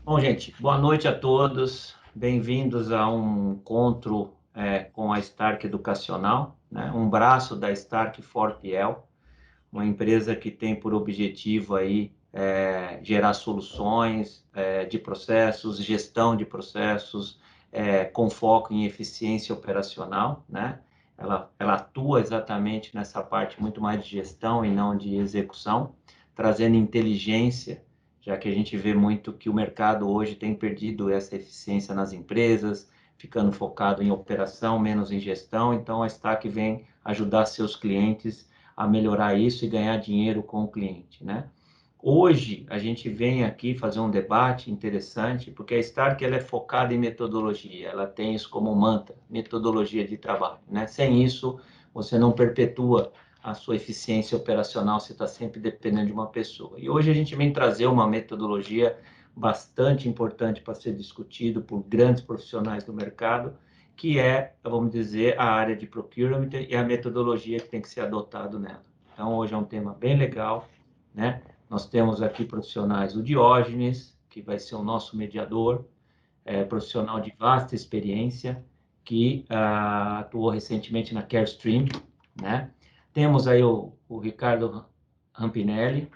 Bom, gente, boa noite a todos. Bem-vindos a um encontro com a Stark Educacional, né? Um braço da Stark Fortiel, uma empresa que tem por objetivo aí gerar soluções de processos, gestão de processos, com foco em eficiência operacional, né? Ela atua exatamente nessa parte muito mais de gestão e não de execução, trazendo inteligência, já que a gente vê muito que o mercado hoje tem perdido essa eficiência nas empresas, ficando focado em operação, menos em gestão. Então, a Stack vem ajudar seus clientes a melhorar isso e ganhar dinheiro com o cliente, né? Hoje, a gente vem aqui fazer um debate interessante, porque a Stark ela é focada em metodologia, ela tem isso como mantra, metodologia de trabalho, né? Sem isso, você não perpetua a sua eficiência operacional, você está sempre dependendo de uma pessoa. E hoje a gente vem trazer uma metodologia bastante importante para ser discutido por grandes profissionais do mercado, que é, vamos dizer, a área de procurement e a metodologia que tem que ser adotado nela. Então, hoje é um tema bem legal, né? Nós temos aqui profissionais, o Diógenes, que vai ser o nosso mediador, profissional de vasta experiência, que atuou recentemente na Carestream, né? Temos aí o Ricardo Rampinelli,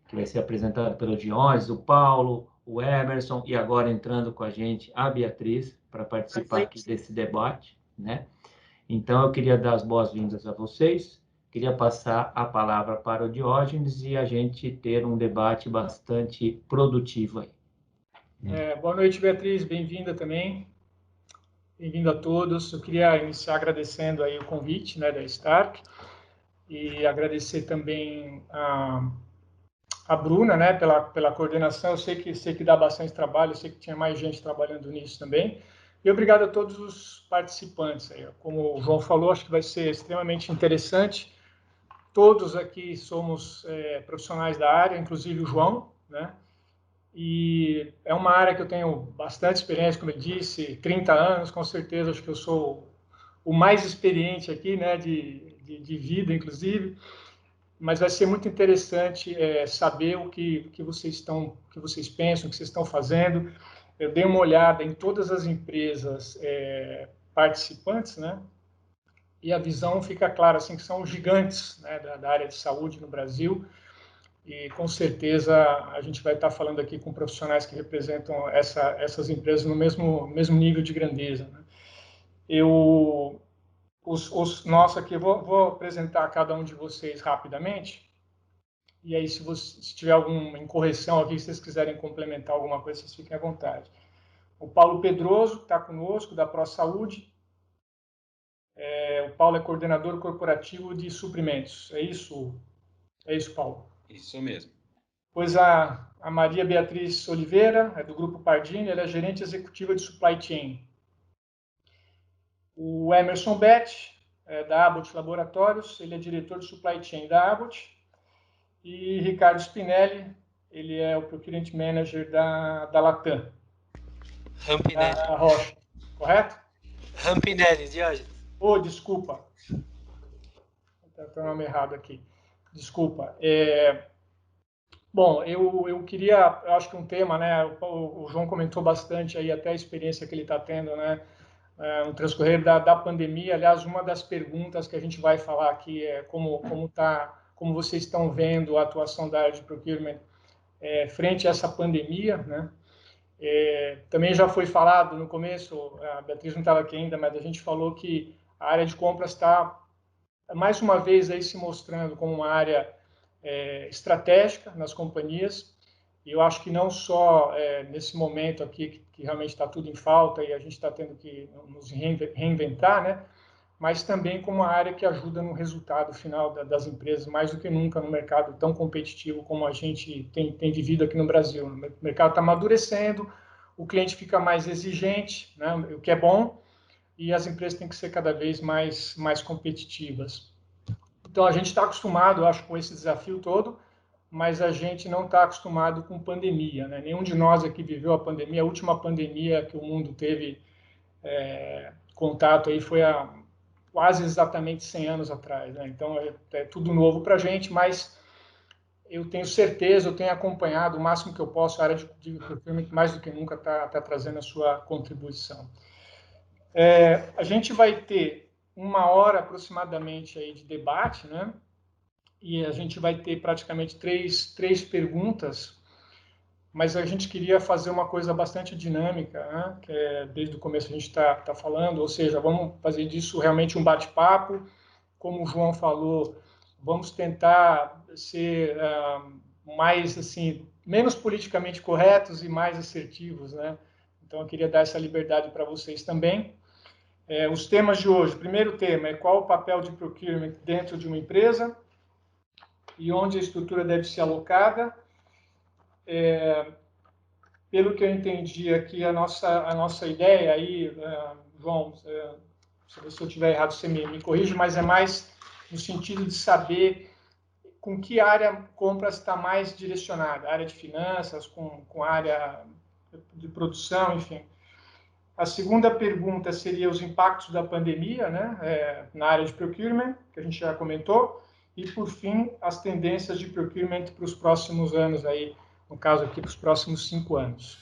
que vai ser apresentado pelo Diógenes, o Paulo, o Emerson, e agora entrando com a gente a Beatriz, para participar aqui desse debate, né? Então, eu queria dar as boas-vindas a vocês, queria passar a palavra para o Diógenes e a gente ter um debate bastante produtivo aí. Boa noite, Beatriz, bem-vinda também. Bem-vindo a todos. Eu queria iniciar agradecendo aí o convite, né, da Stark, e agradecer também a Bruna, né, pela coordenação. Eu sei que dá bastante trabalho, eu sei que tinha mais gente trabalhando nisso também. E obrigado a todos os participantes aí. Como o João falou, acho que vai ser extremamente interessante. Todos aqui somos profissionais da área, inclusive o João, né? E é uma área que eu tenho bastante experiência, como eu disse, 30 anos, com certeza, acho que eu sou o mais experiente aqui, né, de vida, inclusive, mas vai ser muito interessante saber que vocês pensam, o que vocês estão fazendo. Eu dei uma olhada em todas as empresas participantes, né, e a visão fica clara, assim, que são gigantes, né, da área de saúde no Brasil, e com certeza a gente vai estar falando aqui com profissionais que representam essas empresas no mesmo nível de grandeza, né? Nós aqui, vou apresentar cada um de vocês rapidamente, e aí se tiver alguma incorreção aqui, se vocês quiserem complementar alguma coisa, vocês fiquem à vontade. O Paulo Pedroso está conosco, da ProSaúde. O Paulo é coordenador corporativo de suprimentos. É isso, Paulo? Isso mesmo. Pois a Maria Beatriz Oliveira, é do Grupo Pardini, ela é gerente executiva de Supply Chain. O Emerson Beth, da Abbott Laboratórios, ele é diretor de Supply Chain da Abbott. E Ricardo Spinelli, ele é o Procurement Manager da Latam. Rampinelli. Da Rocha, correto? Rampinelli, Diógenes. Desculpa. Está o nome errado aqui. Desculpa. Bom, eu queria, eu acho que um tema, né, o João comentou bastante aí até a experiência que ele está tendo, né, no transcorrer da pandemia. Aliás, uma das perguntas que a gente vai falar aqui é como vocês estão vendo a atuação da área de procurement frente a essa pandemia, né? Também já foi falado no começo, a Beatriz não estava aqui ainda, mas a gente falou que a área de compras está mais uma vez aí se mostrando como uma área estratégica nas companhias, e eu acho que não só nesse momento aqui que realmente está tudo em falta e a gente está tendo que nos reinventar, né? Mas também como uma área que ajuda no resultado final das empresas, mais do que nunca no mercado tão competitivo como a gente tem vivido aqui no Brasil. O mercado está amadurecendo, o cliente fica mais exigente, né? O que é bom, e as empresas têm que ser cada vez mais competitivas. Então, a gente está acostumado, eu acho, com esse desafio todo, mas a gente não está acostumado com pandemia, né? Nenhum de nós aqui viveu a pandemia. A última pandemia que o mundo teve contato aí foi há quase exatamente 100 anos atrás, né? Então, é tudo novo para a gente, mas eu tenho certeza, eu tenho acompanhado o máximo que eu posso, a área de procurement mais do que nunca está trazendo a sua contribuição. A gente vai ter 1 hora aproximadamente aí de debate, né? E a gente vai ter praticamente três perguntas, mas a gente queria fazer uma coisa bastante dinâmica, né? Que desde o começo a gente está falando, ou seja, vamos fazer disso realmente um bate-papo. Como o João falou, vamos tentar ser mais, assim, menos politicamente corretos e mais assertivos, né? Então, eu queria dar essa liberdade para vocês também. Os temas de hoje, o primeiro tema é qual o papel de procurement dentro de uma empresa e onde a estrutura deve ser alocada. Pelo que eu entendi aqui, a nossa ideia aí, João, se eu estiver errado, você me corrige, mas é mais no sentido de saber com que área compras está mais direcionada, área de finanças, com área de produção, enfim. A segunda pergunta seria os impactos da pandemia, né, na área de procurement, que a gente já comentou, e, por fim, as tendências de procurement para os próximos anos, aí, no caso aqui, para os próximos 5 anos.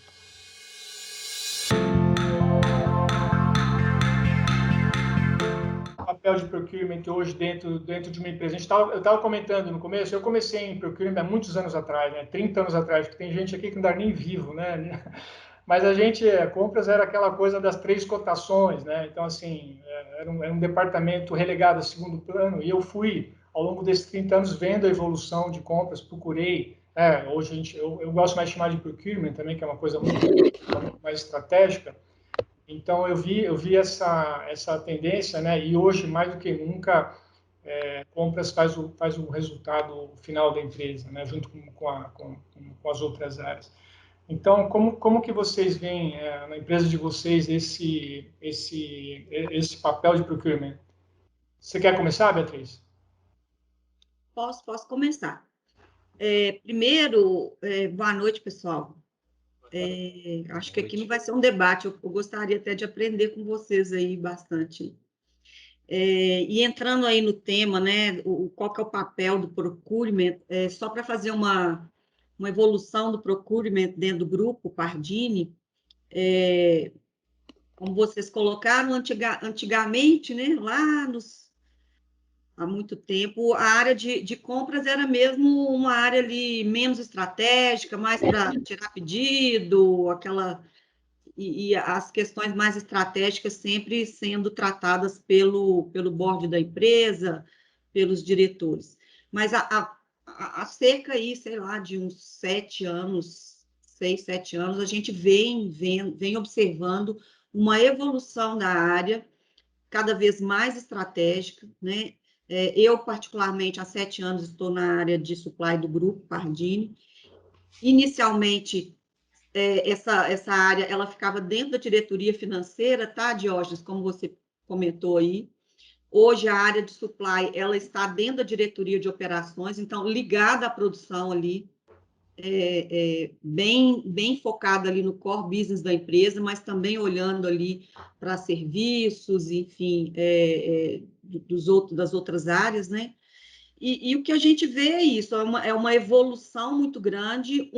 O papel de procurement hoje dentro de uma empresa. Eu estava comentando no começo, eu comecei em procurement há muitos anos atrás, né, 30 anos atrás, que tem gente aqui que não dá nem vivo, né? Mas a gente, compras era aquela coisa das 3 cotações, né? Então, assim, era um departamento relegado a segundo plano, e eu fui, ao longo desses 30 anos, vendo a evolução de compras, procurei, hoje eu gosto mais de chamar de procurement também, que é uma coisa muito mais estratégica. Então, eu vi essa tendência, né? E hoje, mais do que nunca, compras faz o resultado final da empresa, né? Junto com as outras áreas. Então, como que vocês veem na empresa de vocês esse papel de procurement? Você quer começar, Beatriz? Posso começar. Primeiro, boa noite, pessoal. Acho que aqui não vai ser um debate, eu gostaria até de aprender com vocês aí bastante. E entrando aí no tema, né, qual que é o papel do procurement, só para fazer uma evolução do procurement dentro do grupo Pardini, como vocês colocaram, antigamente, né, há muito tempo, a área de compras era mesmo uma área ali menos estratégica, mais para tirar pedido, e as questões mais estratégicas sempre sendo tratadas pelo board da empresa, pelos diretores. Mas há cerca aí, sei lá, de uns 7 anos, 6, 7 anos, a gente vem observando uma evolução da área cada vez mais estratégica, né? Eu, particularmente, há 7 anos estou na área de supply do grupo Pardini. Inicialmente, essa área ela ficava dentro da diretoria financeira, tá, Diógenes, como você comentou aí. Hoje, a área de supply ela está dentro da diretoria de operações, então, ligada à produção ali, bem focada ali no core business da empresa, mas também olhando ali para serviços, enfim, das outras áreas, né? E o que a gente vê é isso, é uma evolução muito grande,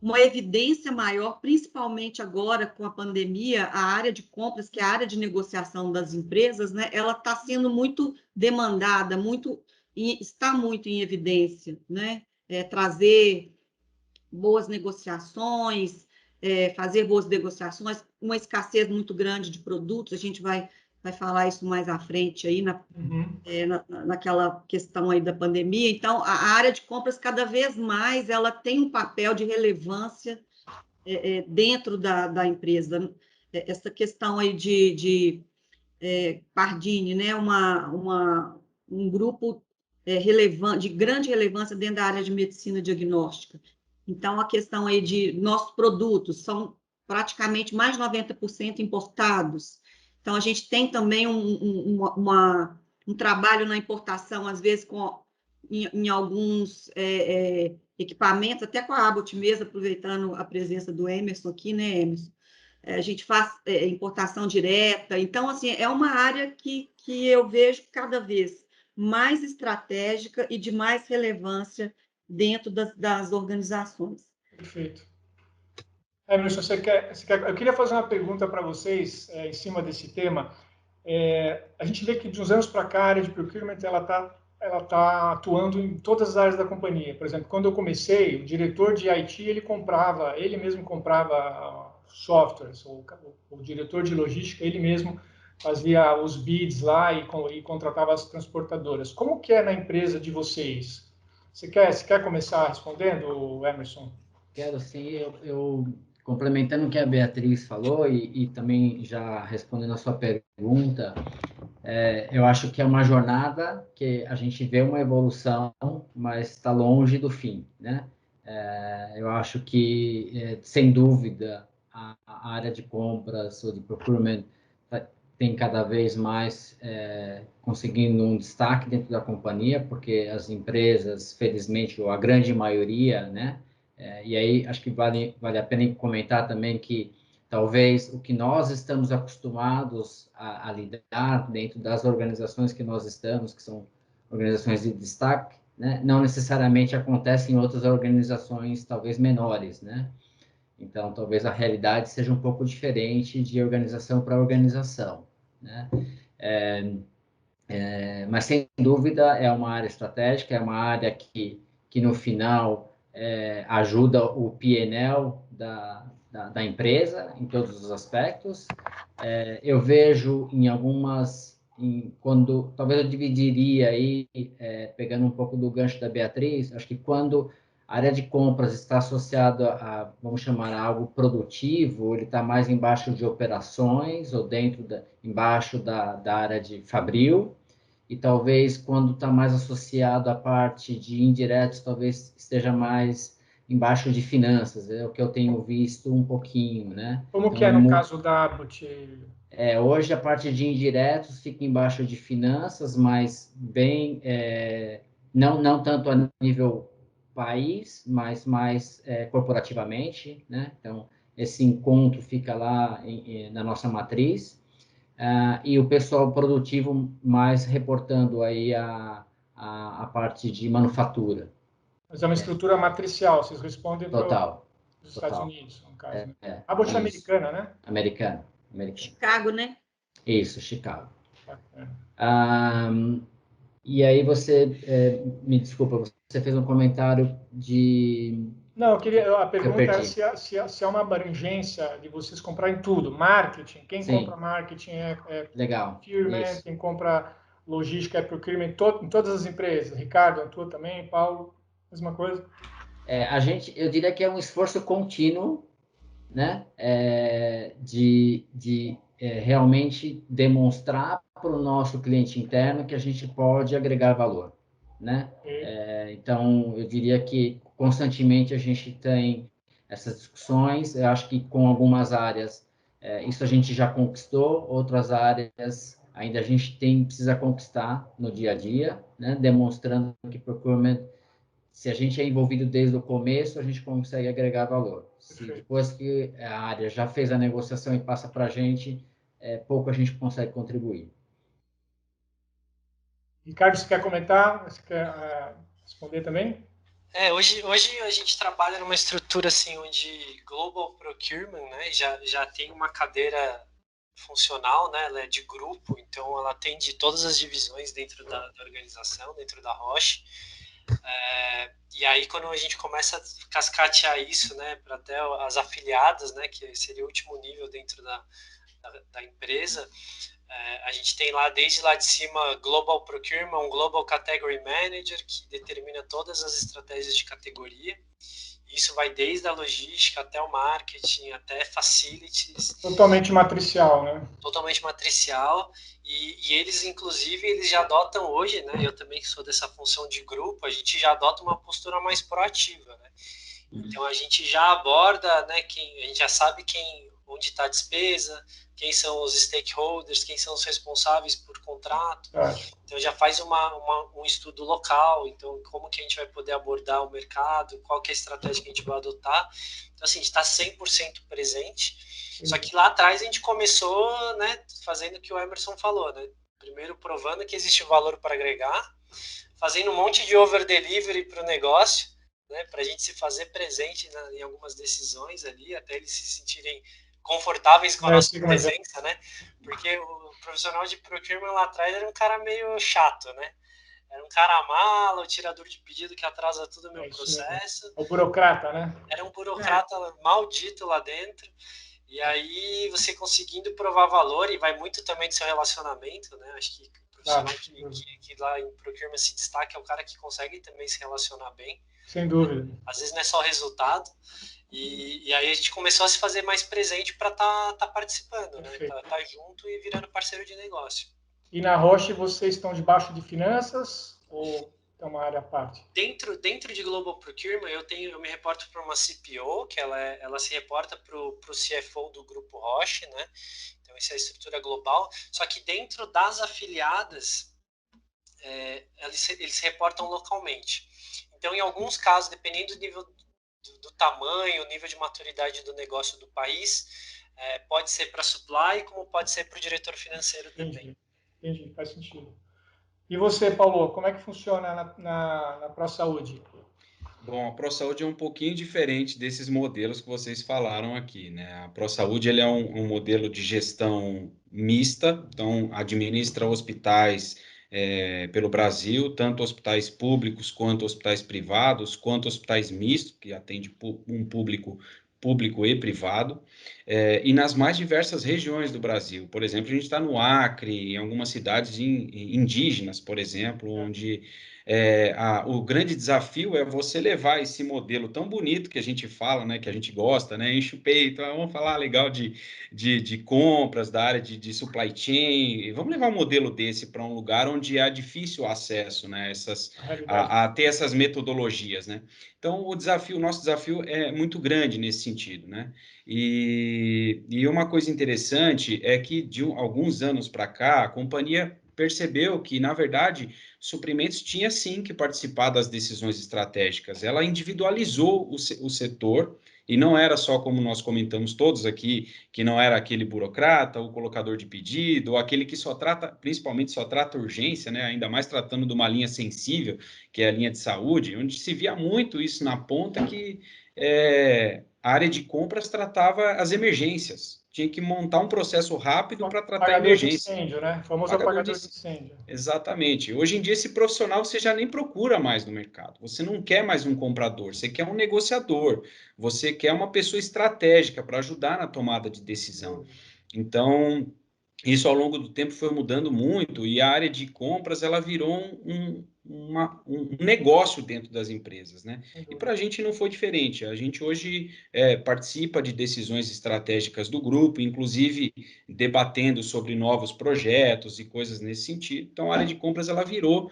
uma evidência maior, principalmente agora com a pandemia, a área de compras, que é a área de negociação das empresas, né, ela está sendo muito demandada, está muito em evidência, né? Trazer boas negociações, fazer boas negociações, uma escassez muito grande de produtos, a gente vai falar isso mais à frente aí, naquela questão aí da pandemia. Então, a área de compras, cada vez mais, ela tem um papel de relevância dentro da empresa. Essa questão aí de Pardini, né, um grupo relevante, de grande relevância dentro da área de medicina diagnóstica. Então, a questão aí de nossos produtos são praticamente mais de 90% importados. Então, a gente tem também um trabalho na importação, às vezes, em alguns equipamentos, até com a Abbott mesmo, aproveitando a presença do Emerson aqui, né, Emerson? A gente faz importação direta. Então, assim, é uma área que eu vejo cada vez mais estratégica e de mais relevância dentro das organizações. Perfeito. Emerson, eu queria fazer uma pergunta para vocês em cima desse tema. A gente vê que de uns anos para cá a área de procurement ela tá atuando em todas as áreas da companhia. Por exemplo, quando eu comecei, o diretor de IT ele mesmo comprava softwares, o diretor de logística ele mesmo fazia os bids lá e contratava as transportadoras. Como que é na empresa de vocês? Você quer começar respondendo, Emerson? Quero sim, eu complementando o que a Beatriz falou e também já respondendo a sua pergunta, eu acho que é uma jornada que a gente vê uma evolução, mas está longe do fim, né? Eu acho que, sem dúvida, a área de compras ou de procurement tem cada vez mais conseguindo um destaque dentro da companhia, porque as empresas, felizmente, ou a grande maioria, né? E aí acho que vale a pena comentar também que talvez o que nós estamos acostumados a lidar dentro das organizações que nós estamos, que são organizações de destaque, né, não necessariamente acontece em outras organizações, talvez menores, né? Então, talvez a realidade seja um pouco diferente de organização para organização, né? Mas, sem dúvida, é uma área estratégica, é uma área que no final, ajuda o P&L da empresa, em todos os aspectos. Eu vejo em algumas... talvez eu dividiria aí, pegando um pouco do gancho da Beatriz, acho que quando a área de compras está associada vamos chamar, a algo produtivo, ele está mais embaixo de operações ou embaixo da área de fabril, e talvez quando está mais associado à parte de indiretos, talvez esteja mais embaixo de finanças, é o que eu tenho visto um pouquinho, né? Como então, que é no caso da Arbut? Hoje a parte de indiretos fica embaixo de finanças, mas bem, não tanto a nível país, mas mais corporativamente, né? Então, esse encontro fica lá na nossa matriz, e o pessoal produtivo mais reportando aí a parte de manufatura. Mas é uma estrutura matricial, vocês respondem para os Estados Total. Unidos, no caso. Né? A Arbut é americana, né? Americana. Chicago, né? Isso, Chicago. Bacana. E aí me desculpa, você fez um comentário de... Não, a pergunta é se é uma abrangência de vocês comprarem tudo. Marketing, quem compra marketing Legal. procurement, Isso. quem compra logística é procurement, em todas as empresas. Ricardo, a tua também, Paulo, mesma coisa? Eu diria que é um esforço contínuo, né? De realmente demonstrar para o nosso cliente interno que a gente pode agregar valor, né? Então, eu diria que constantemente a gente tem essas discussões. Eu acho que com algumas áreas isso a gente já conquistou, outras áreas ainda a gente precisa conquistar no dia a dia, né? Demonstrando que procurement, se a gente é envolvido desde o começo, a gente consegue agregar valor. Se depois que a área já fez a negociação e passa para a gente, pouco a gente consegue contribuir. Ricardo, você quer comentar? Você quer responder também? Hoje a gente trabalha numa estrutura assim, onde Global Procurement, né, já tem uma cadeira funcional, né, ela é de grupo, então ela atende todas as divisões dentro da organização, dentro da Roche. E aí quando a gente começa a cascatear isso, né, para até as afiliadas, né, que seria o último nível dentro da empresa, a gente tem lá desde lá de cima Global Procurement, um Global Category Manager que determina todas as estratégias de categoria. Isso vai desde a logística até o marketing, até facilities. Totalmente matricial, né? Totalmente matricial. E eles, inclusive, eles já adotam hoje, né? Eu também sou dessa função de grupo, a gente já adota uma postura mais proativa, né? Então a gente já aborda, né? A gente já sabe onde está a despesa, quem são os stakeholders, quem são os responsáveis por contrato. Então já faz um estudo local, então como que a gente vai poder abordar o mercado, qual que é a estratégia que a gente vai adotar. Então assim, a gente está 100% presente. Só que lá atrás a gente começou, né, fazendo o que o Emerson falou, né, Primeiro, provando que existe valor para agregar, fazendo um monte de over-delivery para o negócio, né, para a gente se fazer presente em algumas decisões ali, até eles se sentirem confortáveis com a nossa presença, né? Porque o profissional de procurement lá atrás era um cara meio chato, né? Era um cara mala, o tirador de pedido que atrasa todo o meu processo. O burocrata, né? Era um burocrata maldito lá dentro. E aí você conseguindo provar valor, e vai muito também do seu relacionamento, né? Acho que o profissional que lá em procurement se destaca é o cara que consegue também se relacionar bem. Sem dúvida. Às vezes não é só o resultado. E aí a gente começou a se fazer mais presente para tá participando, né? Tá junto e virando parceiro de negócio. E na Roche vocês estão debaixo de finanças ou é uma área à parte? Dentro de Global Procurement, eu me reporto para uma CPO, que ela se reporta para o CFO do Grupo Roche, né? Então, essa é a estrutura global. Só que dentro das afiliadas, eles se reportam localmente. Então, em alguns casos, dependendo do nível do tamanho, nível de maturidade do negócio do país, pode ser para supply, como pode ser para o diretor financeiro também. Entendi, faz sentido. E você, Paulo, como é que funciona na ProSaúde? Bom, a ProSaúde é um pouquinho diferente desses modelos que vocês falaram aqui, né? A ProSaúde ele é um modelo de gestão mista, então administra hospitais pelo Brasil, tanto hospitais públicos quanto hospitais privados, quanto hospitais mistos, que atende um público e privado, e nas mais diversas regiões do Brasil. Por exemplo, a gente está no Acre, em algumas cidades indígenas, por exemplo, onde o grande desafio é você levar esse modelo tão bonito que a gente fala, né, que a gente gosta, né, enche o peito, vamos falar legal de compras, da área de supply chain, vamos levar um modelo desse para um lugar onde há difícil acesso, né, a ter essas metodologias, né. Então, o nosso desafio é muito grande nesse sentido, né, e uma coisa interessante é que de alguns anos para cá, a companhia percebeu que, na verdade, Suprimentos tinha sim que participar das decisões estratégicas. Ela individualizou o setor, e não era só como nós comentamos todos aqui, que não era aquele burocrata, o colocador de pedido, ou aquele que principalmente só trata urgência, né? Ainda mais tratando de uma linha sensível, que é a linha de saúde, onde se via muito isso na ponta, que a área de compras tratava as emergências. Tinha que montar um processo rápido para tratar a emergência. Apagador de incêndio, né? O famoso apagador de incêndio. Exatamente. Hoje em dia, esse profissional você já nem procura mais no mercado. Você não quer mais um comprador, você quer um negociador. Você quer uma pessoa estratégica para ajudar na tomada de decisão. Então, isso ao longo do tempo foi mudando muito e a área de compras ela virou um negócio dentro das empresas, né? E para a gente não foi diferente. A gente hoje participa de decisões estratégicas do grupo, inclusive debatendo sobre novos projetos e coisas nesse sentido. Então, a área de compras ela virou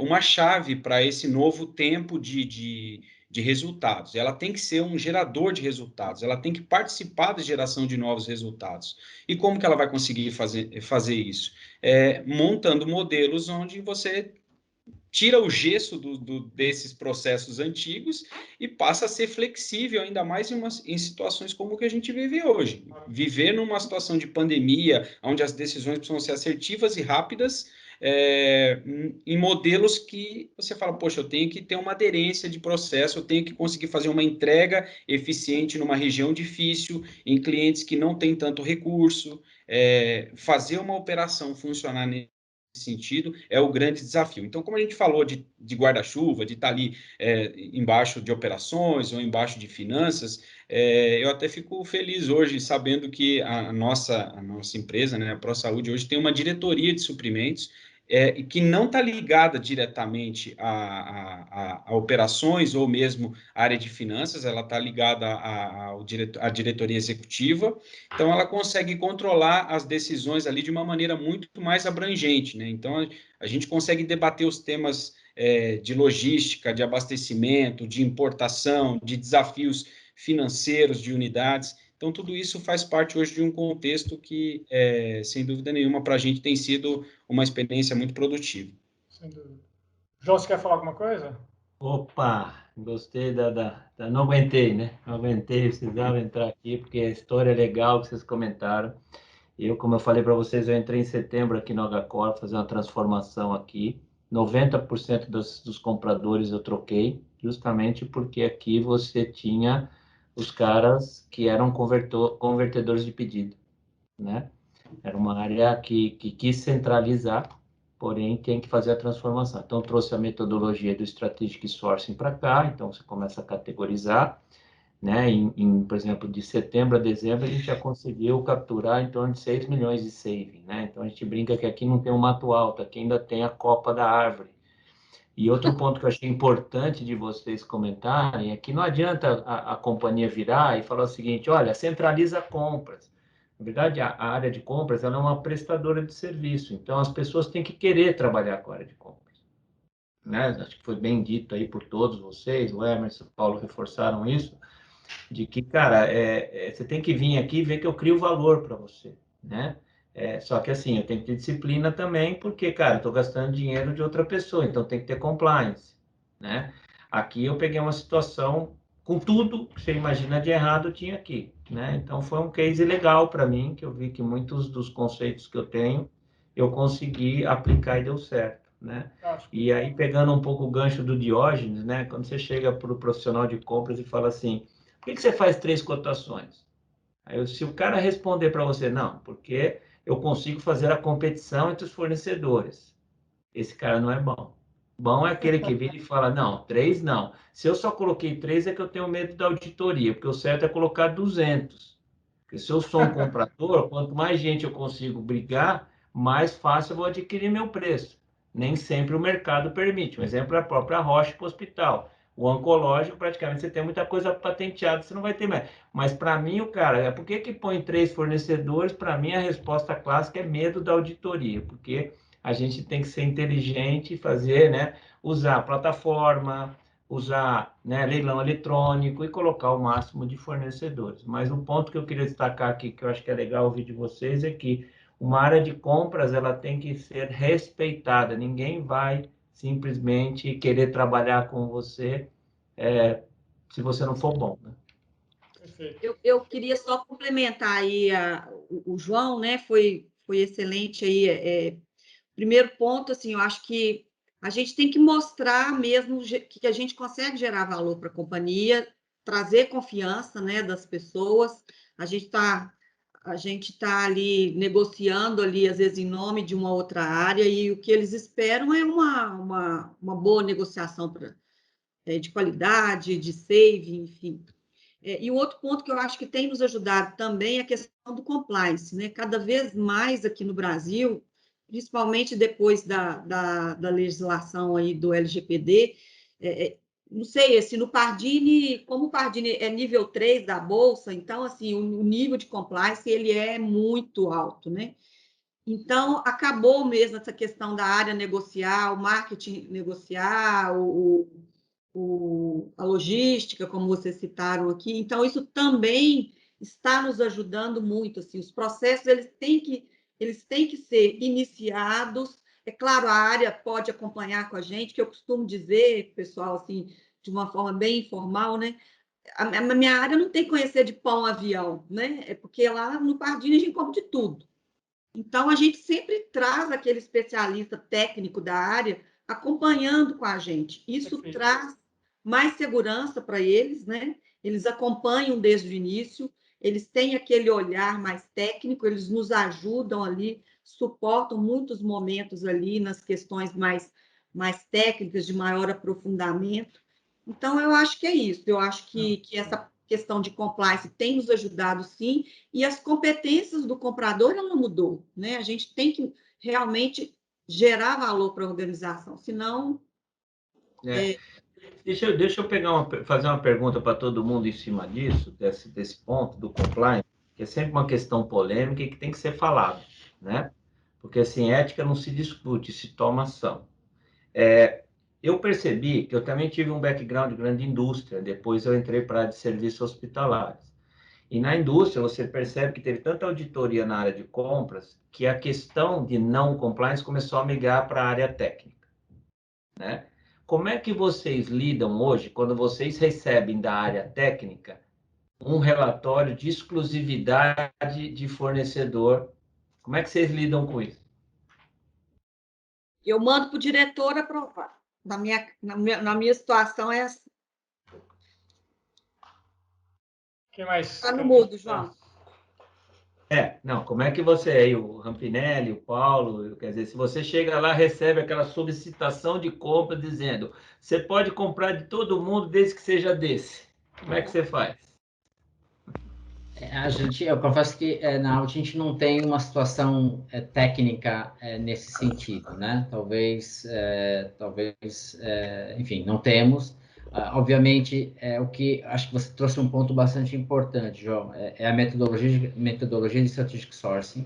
uma chave para esse novo tempo de resultados. Ela tem que ser um gerador de resultados, ela tem que participar da geração de novos resultados. E como que ela vai conseguir fazer isso? Montando modelos onde você tira o gesso desses processos antigos e passa a ser flexível, ainda mais em situações como o que a gente vive hoje. Viver numa situação de pandemia, onde as decisões precisam ser assertivas e rápidas, em modelos que você fala, poxa, eu tenho que ter uma aderência de processo, eu tenho que conseguir fazer uma entrega eficiente numa região difícil, em clientes que não têm tanto recurso, fazer uma operação funcionar sentido é o grande desafio. Então, como a gente falou de guarda-chuva, de estar ali embaixo de operações ou embaixo de finanças, eu até fico feliz hoje sabendo que a nossa empresa, né, a ProSaúde, hoje tem uma diretoria de suprimentos que não está ligada diretamente a operações ou mesmo à área de finanças, ela está ligada à diretoria executiva, então ela consegue controlar as decisões ali de uma maneira muito mais abrangente, né? Então a gente consegue debater os temas de logística, de abastecimento, de importação, de desafios financeiros de unidades. Então, tudo isso faz parte hoje de um contexto que, sem dúvida nenhuma, para a gente tem sido uma experiência muito produtiva. Sem dúvida. João, você quer falar alguma coisa? Opa, gostei não aguentei, né? Não aguentei, precisava entrar aqui, porque a história é legal que vocês comentaram. Como eu falei para vocês, eu entrei em setembro aqui no HCore, fazer uma transformação aqui. 90% dos compradores eu troquei, justamente porque aqui você tinha os caras que eram convertedores de pedido, né? Era uma área que quis centralizar, porém tem que fazer a transformação. Então, trouxe a metodologia do Strategic Sourcing para cá, então você começa a categorizar, né? Por exemplo, de setembro a dezembro, a gente já conseguiu capturar em torno de 6 milhões de saving, né? Então, a gente brinca que aqui não tem um mato alto, aqui ainda tem a copa da árvore. E outro ponto que eu achei importante de vocês comentarem é que não adianta a companhia virar e falar o seguinte, olha, centraliza compras. Na verdade, a área de compras ela é uma prestadora de serviço, então as pessoas têm que querer trabalhar com a área de compras, né? Acho que foi bem dito aí por todos vocês, o Emerson e o Paulo reforçaram isso, de que, cara, você tem que vir aqui e ver que eu crio valor para você, né? Só que assim, eu tenho que ter disciplina também, porque, cara, eu estou gastando dinheiro de outra pessoa, então tem que ter compliance, né? Aqui eu peguei uma situação com tudo que você imagina de errado tinha aqui, né? Então foi um case legal para mim, que eu vi que muitos dos conceitos que eu tenho, eu consegui aplicar e deu certo, né? E aí, pegando um pouco o gancho do Diógenes, né? Quando você chega para o profissional de compras e fala assim, por que você faz 3 cotações? Aí, se o cara responder para você, não, porque eu consigo fazer a competição entre os fornecedores. Esse cara não é bom. Bom é aquele que vira e fala, não, 3 não. Se eu só coloquei 3 é que eu tenho medo da auditoria, porque o certo é colocar 200. Porque se eu sou um comprador, quanto mais gente eu consigo brigar, mais fácil eu vou adquirir meu preço. Nem sempre o mercado permite. Um exemplo é a própria Roche para o hospital. O oncológico, praticamente, você tem muita coisa patenteada, você não vai ter mais. Mas para mim, o cara, por que põe 3 fornecedores? Para mim, a resposta clássica é medo da auditoria, porque a gente tem que ser inteligente e fazer, né? Usar a plataforma, usar, né, leilão eletrônico e colocar o máximo de fornecedores. Mas um ponto que eu queria destacar aqui, que eu acho que é legal ouvir de vocês, é que uma área de compras ela tem que ser respeitada. Ninguém vai simplesmente querer trabalhar com você se você não for bom, né? Eu queria só complementar aí o João, né? Foi excelente aí. Primeiro ponto, assim, eu acho que a gente tem que mostrar mesmo que a gente consegue gerar valor para a companhia, trazer confiança, né, das pessoas. A gente tá ali negociando ali, às vezes, em nome de uma outra área, e o que eles esperam é uma boa negociação de qualidade, de saving, enfim. E o outro ponto que eu acho que tem nos ajudado também é a questão do compliance, né? Cada vez mais aqui no Brasil, principalmente depois da legislação aí do LGPD, não sei, assim, no Pardini, como o Pardini é nível 3 da Bolsa, então, assim, o nível de compliance, ele é muito alto, né? Então, acabou mesmo essa questão da área negociar, o marketing negociar, a logística, como vocês citaram aqui. Então, isso também está nos ajudando muito. Assim, os processos eles têm que ser iniciados. É claro, a área pode acompanhar com a gente, que eu costumo dizer, pessoal, assim, de uma forma bem informal, né? A minha área não tem que conhecer de pão avião, né? É porque lá no Pardini a gente come de tudo. Então, a gente sempre traz aquele especialista técnico da área acompanhando com a gente. Isso traz mais segurança para eles, né? Eles acompanham desde o início, eles têm aquele olhar mais técnico, eles nos ajudam ali, suportam muitos momentos ali nas questões mais técnicas, de maior aprofundamento. Então, eu acho que é isso. Eu acho que essa questão de compliance tem nos ajudado, sim, e as competências do comprador, ela mudou, né? A gente tem que realmente gerar valor para a organização, senão... Deixa eu fazer uma pergunta para todo mundo em cima disso, desse ponto do compliance, que é sempre uma questão polêmica e que tem que ser falado, né? Porque, assim, ética não se discute, se toma ação. Eu percebi que eu também tive um background de grande indústria, depois eu entrei para a área de serviços hospitalares. E na indústria você percebe que teve tanta auditoria na área de compras que a questão de não compliance começou a migrar para a área técnica, né? Como é que vocês lidam hoje quando vocês recebem da área técnica um relatório de exclusividade de fornecedor Como é que vocês lidam com isso? Eu mando para o diretor aprovar. Na minha situação é assim. Quem mais? Está no mudo, João. Não, como é que você aí, o Rampinelli, o Paulo, quer dizer, se você chega lá, recebe aquela solicitação de compra dizendo, você pode comprar de todo mundo desde que seja desse. Como é que você faz? Eu confesso que na Alt a gente não tem uma situação técnica nesse sentido, né? Talvez, enfim, não temos. Obviamente, o que acho que você trouxe um ponto bastante importante, João, é a metodologia de strategic sourcing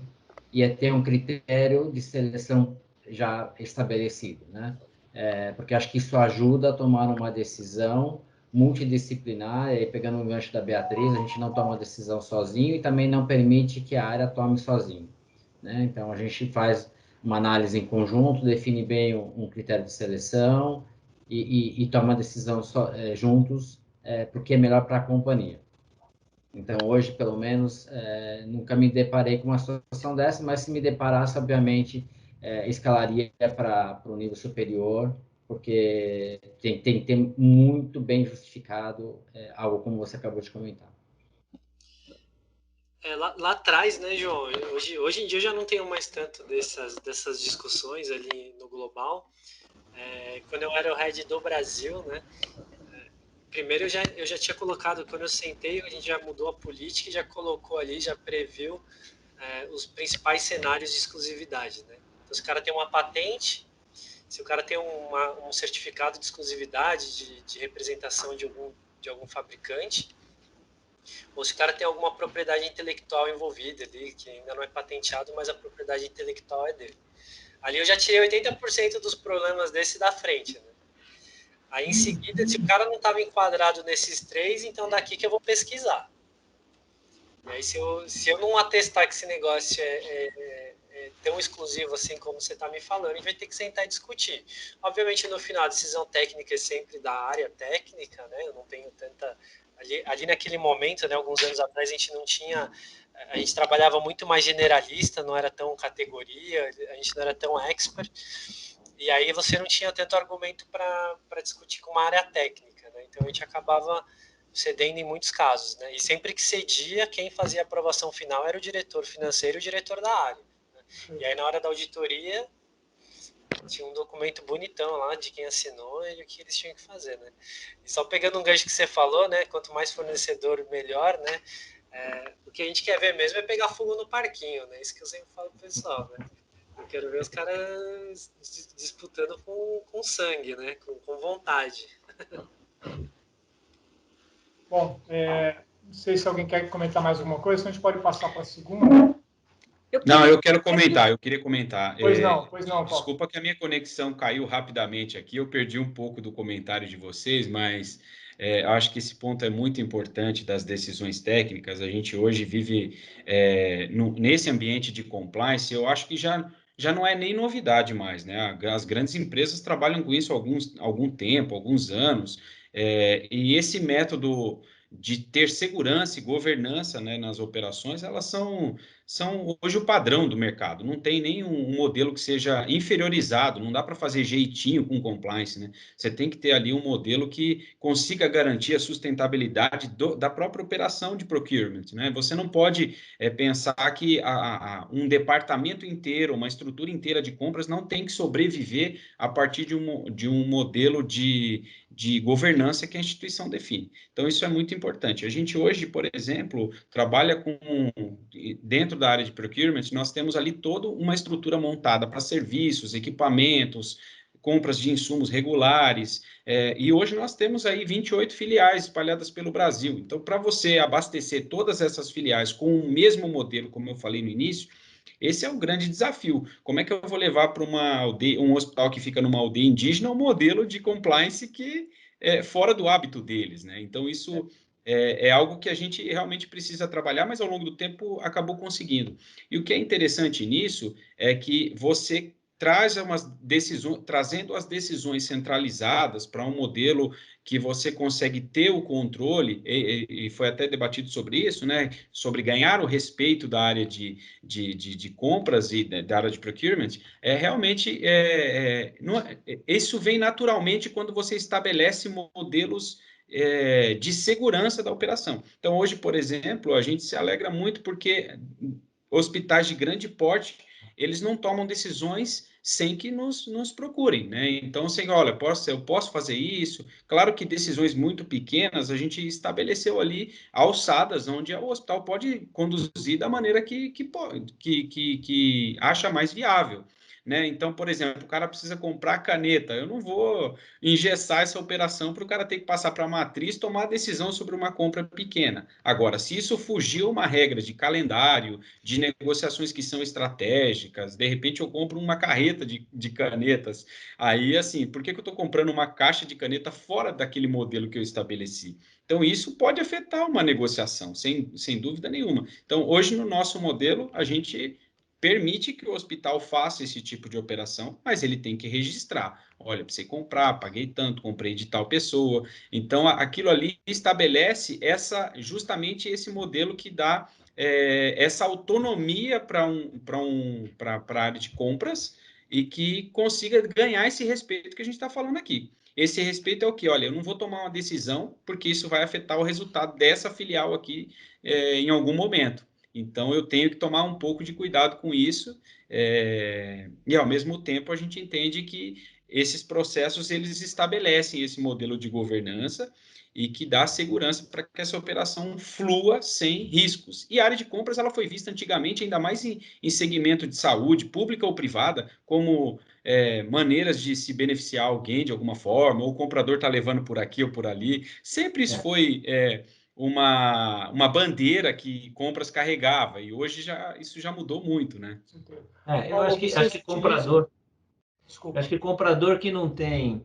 e é ter um critério de seleção já estabelecido, né? Porque acho que isso ajuda a tomar uma decisão multidisciplinar, e aí, pegando o gancho da Beatriz, a gente não toma decisão sozinho e também não permite que a área tome sozinho, né? Então, a gente faz uma análise em conjunto, define bem um critério de seleção e toma a decisão juntos, porque é melhor para a companhia. Então, hoje, pelo menos, nunca me deparei com uma situação dessa, mas se me deparasse, obviamente, escalaria para o nível superior, porque tem que ter muito bem justificado algo como você acabou de comentar. Lá atrás, né, João? Hoje em dia eu já não tenho mais tanto dessas discussões ali no global. Quando eu era o head do Brasil, né? Primeiro eu já tinha colocado, quando eu sentei, a gente já mudou a política e já colocou ali, já previu os principais cenários de exclusividade, né? Então, se o cara tem uma patente, se o cara tem um certificado de exclusividade, de representação de algum fabricante, ou se o cara tem alguma propriedade intelectual envolvida ali, que ainda não é patenteado, mas a propriedade intelectual é dele. Ali eu já tirei 80% dos problemas desse da frente, né? Aí, em seguida, se o cara não estava enquadrado nesses três, então daqui que eu vou pesquisar. E aí, se eu não atestar que esse negócio é tão exclusivo assim como você está me falando, a gente vai ter que sentar e discutir. Obviamente, no final, a decisão técnica é sempre da área técnica, né? Eu não tenho tanta... Ali naquele momento, né, alguns anos atrás, a gente não tinha... A gente trabalhava muito mais generalista, não era tão categoria, a gente não era tão expert. E aí você não tinha tanto argumento para discutir com uma área técnica, né? Então a gente acabava cedendo em muitos casos, né? E sempre que cedia, quem fazia a aprovação final era o diretor financeiro e o diretor da área, né? E aí na hora da auditoria tinha um documento bonitão lá de quem assinou e o que eles tinham que fazer, né? E só pegando um gancho que você falou, né? Quanto mais fornecedor, melhor, né? O que a gente quer ver mesmo é pegar fogo no parquinho, né? Isso que eu sempre falo pro pessoal, né? Eu quero ver os caras disputando com sangue, né? Com vontade. Bom, não sei se alguém quer comentar mais alguma coisa, senão a gente pode passar para a segunda. Não, eu quero comentar, eu queria comentar. Pois não, Paulo. Desculpa que a minha conexão caiu rapidamente aqui, eu perdi um pouco do comentário de vocês, mas eu acho que esse ponto é muito importante das decisões técnicas. A gente hoje vive nesse ambiente de compliance, eu acho que já não é nem novidade mais, né? As grandes empresas trabalham com isso há algum tempo, alguns anos, e esse método de ter segurança e governança, né, nas operações, elas são hoje o padrão do mercado. Não tem nenhum modelo que seja inferiorizado, não dá para fazer jeitinho com compliance, né? Você tem que ter ali um modelo que consiga garantir a sustentabilidade da própria operação de procurement, né? Você não pode pensar que um departamento inteiro, uma estrutura inteira de compras não tem que sobreviver a partir de um modelo de governança que a instituição define. Então, isso é muito importante. A gente hoje, por exemplo, trabalha dentro da área de procurement, nós temos ali toda uma estrutura montada para serviços, equipamentos, compras de insumos regulares, e hoje nós temos aí 28 filiais espalhadas pelo Brasil. Então, para você abastecer todas essas filiais com o mesmo modelo, como eu falei no início, esse é um grande desafio. Como é que eu vou levar para uma aldeia, um hospital que fica numa aldeia indígena, um modelo de compliance que é fora do hábito deles, né? Então, isso é algo que a gente realmente precisa trabalhar, mas ao longo do tempo acabou conseguindo. E o que é interessante nisso é que você trazendo as decisões centralizadas para um modelo que você consegue ter o controle, e foi até debatido sobre isso, né? Sobre ganhar o respeito da área de compras e da área de procurement, realmente isso vem naturalmente quando você estabelece modelos de segurança da operação. Então, hoje, por exemplo, a gente se alegra muito porque hospitais de grande porte, eles não tomam decisões sem que nos procurem, né? Então, assim, olha, eu posso fazer isso. Claro que decisões muito pequenas, a gente estabeleceu ali alçadas onde o hospital pode conduzir da maneira que acha mais viável. Né? Então, por exemplo, o cara precisa comprar caneta. Eu não vou engessar essa operação para o cara ter que passar para a matriz tomar a decisão sobre uma compra pequena. Agora, se isso fugiu uma regra de calendário, de negociações que são estratégicas, de repente eu compro uma carreta de canetas. Aí, assim, por que eu estou comprando uma caixa de caneta fora daquele modelo que eu estabeleci? Então, isso pode afetar uma negociação, sem dúvida nenhuma. Então, hoje, no nosso modelo, a gente permite que o hospital faça esse tipo de operação, mas ele tem que registrar. Olha, para você comprar, paguei tanto, comprei de tal pessoa. Então, aquilo ali estabelece justamente esse modelo que dá essa autonomia para a área de compras e que consiga ganhar esse respeito que a gente está falando aqui. Esse respeito é o quê? Olha, eu não vou tomar uma decisão porque isso vai afetar o resultado dessa filial aqui em algum momento. Então, eu tenho que tomar um pouco de cuidado com isso e, ao mesmo tempo, a gente entende que esses processos, eles estabelecem esse modelo de governança e que dá segurança para que essa operação flua sem riscos. E a área de compras, ela foi vista antigamente, ainda mais em segmento de saúde, pública ou privada, como maneiras de se beneficiar alguém de alguma forma, ou o comprador está levando por aqui ou por ali. Sempre isso foi uma bandeira que compras carregava, e hoje isso já mudou muito, né? Eu acho que comprador... Desculpa. Acho que comprador que não tem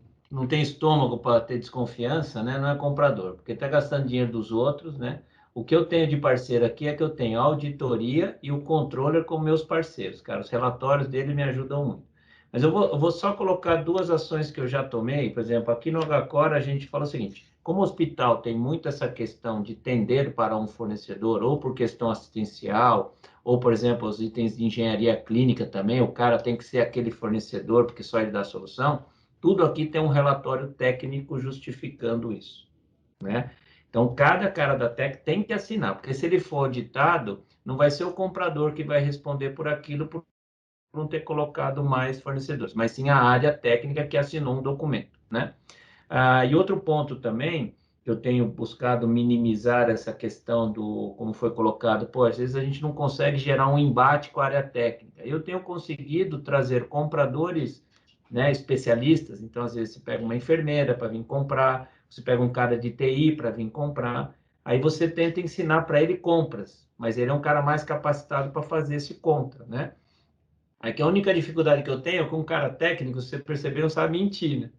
estômago para ter desconfiança, né, não é comprador, porque está gastando dinheiro dos outros, né? O que eu tenho de parceiro aqui é que eu tenho a auditoria e o controller como meus parceiros, cara. Os relatórios dele me ajudam muito. Mas eu vou só colocar duas ações que eu já tomei. Por exemplo, aqui no Agacor a gente fala o seguinte: como o hospital tem muito essa questão de tender para um fornecedor, ou por questão assistencial, ou, por exemplo, os itens de engenharia clínica também, o cara tem que ser aquele fornecedor, porque só ele dá a solução. Tudo aqui tem um relatório técnico justificando isso, né? Então, cada cara da Tec tem que assinar, porque se ele for auditado, não vai ser o comprador que vai responder por aquilo, por não ter colocado mais fornecedores, mas sim a área técnica que assinou um documento, né? E outro ponto também, que eu tenho buscado minimizar essa questão do, como foi colocado, às vezes a gente não consegue gerar um embate com a área técnica. Eu tenho conseguido trazer compradores, né, especialistas, então às vezes você pega uma enfermeira para vir comprar, você pega um cara de TI para vir comprar, aí você tenta ensinar para ele compras, mas ele é um cara mais capacitado para fazer esse compra, né? Aqui a única dificuldade que eu tenho é que um cara técnico, você percebeu, não sabe mentir, né?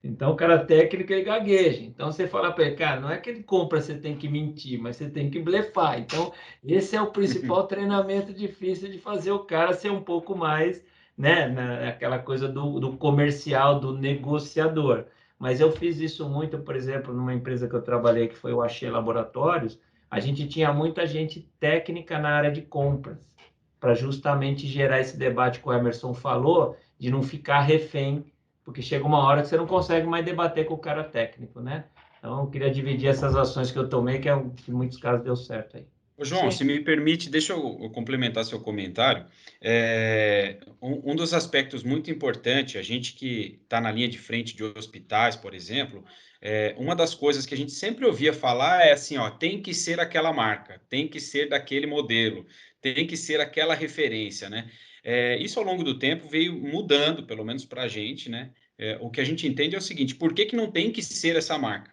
Então, o cara técnico, ele gagueja. Então, você fala para ele, cara, não é que ele compra, você tem que mentir, mas você tem que blefar. Então, esse é o principal treinamento difícil de fazer o cara ser um pouco mais, né, aquela coisa do comercial, do negociador. Mas eu fiz isso muito, por exemplo, numa empresa que eu trabalhei, que foi o Axê Laboratórios, a gente tinha muita gente técnica na área de compras, para justamente gerar esse debate que o Emerson falou, de não ficar refém, porque chega uma hora que você não consegue mais debater com o cara técnico, né? Então, eu queria dividir essas ações que eu tomei, que em muitos casos deu certo aí. Ô, João, Sim. se me permite, deixa eu complementar seu comentário. Um dos aspectos muito importantes, a gente que está na linha de frente de hospitais, por exemplo, uma das coisas que a gente sempre ouvia falar é assim, ó, tem que ser aquela marca, tem que ser daquele modelo, tem que ser aquela referência, né? Isso ao longo do tempo veio mudando, pelo menos para a gente, né? O que a gente entende é o seguinte: por que não tem que ser essa marca?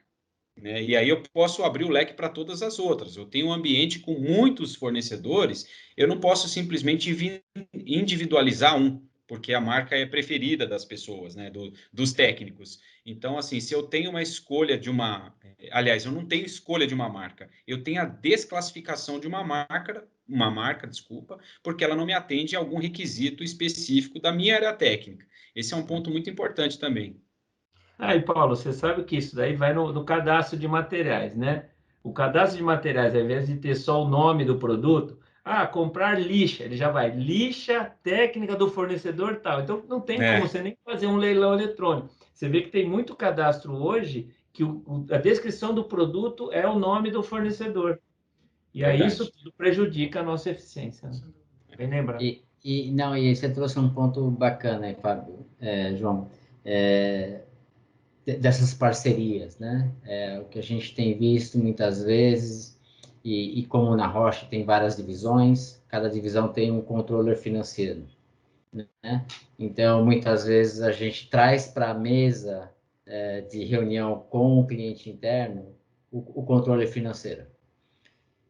Né? E aí eu posso abrir o leque para todas as outras. Eu tenho um ambiente com muitos fornecedores, eu não posso simplesmente individualizar um. porque a marca é preferida das pessoas, né, dos técnicos. Então, assim, se eu tenho uma escolha de uma... Aliás, eu não tenho escolha de uma marca, eu tenho a desclassificação de uma marca, desculpa, porque ela não me atende a algum requisito específico da minha área técnica. Esse é um ponto muito importante também. Aí, Paulo, você sabe que isso daí vai no cadastro de materiais, né? O cadastro de materiais, ao invés de ter só o nome do produto, comprar lixa, ele já vai, lixa técnica do fornecedor tal. Então, não tem como você nem fazer um leilão eletrônico. Você vê que tem muito cadastro hoje que a descrição do produto é o nome do fornecedor. E aí isso tudo prejudica a nossa eficiência, né? Bem lembrado. E você trouxe um ponto bacana aí, Fábio, João, dessas parcerias, né? O que a gente tem visto muitas vezes, e como na Roche tem várias divisões, cada divisão tem um controller financeiro, né? Então, muitas vezes a gente traz para a mesa de reunião com o cliente interno o controller financeiro,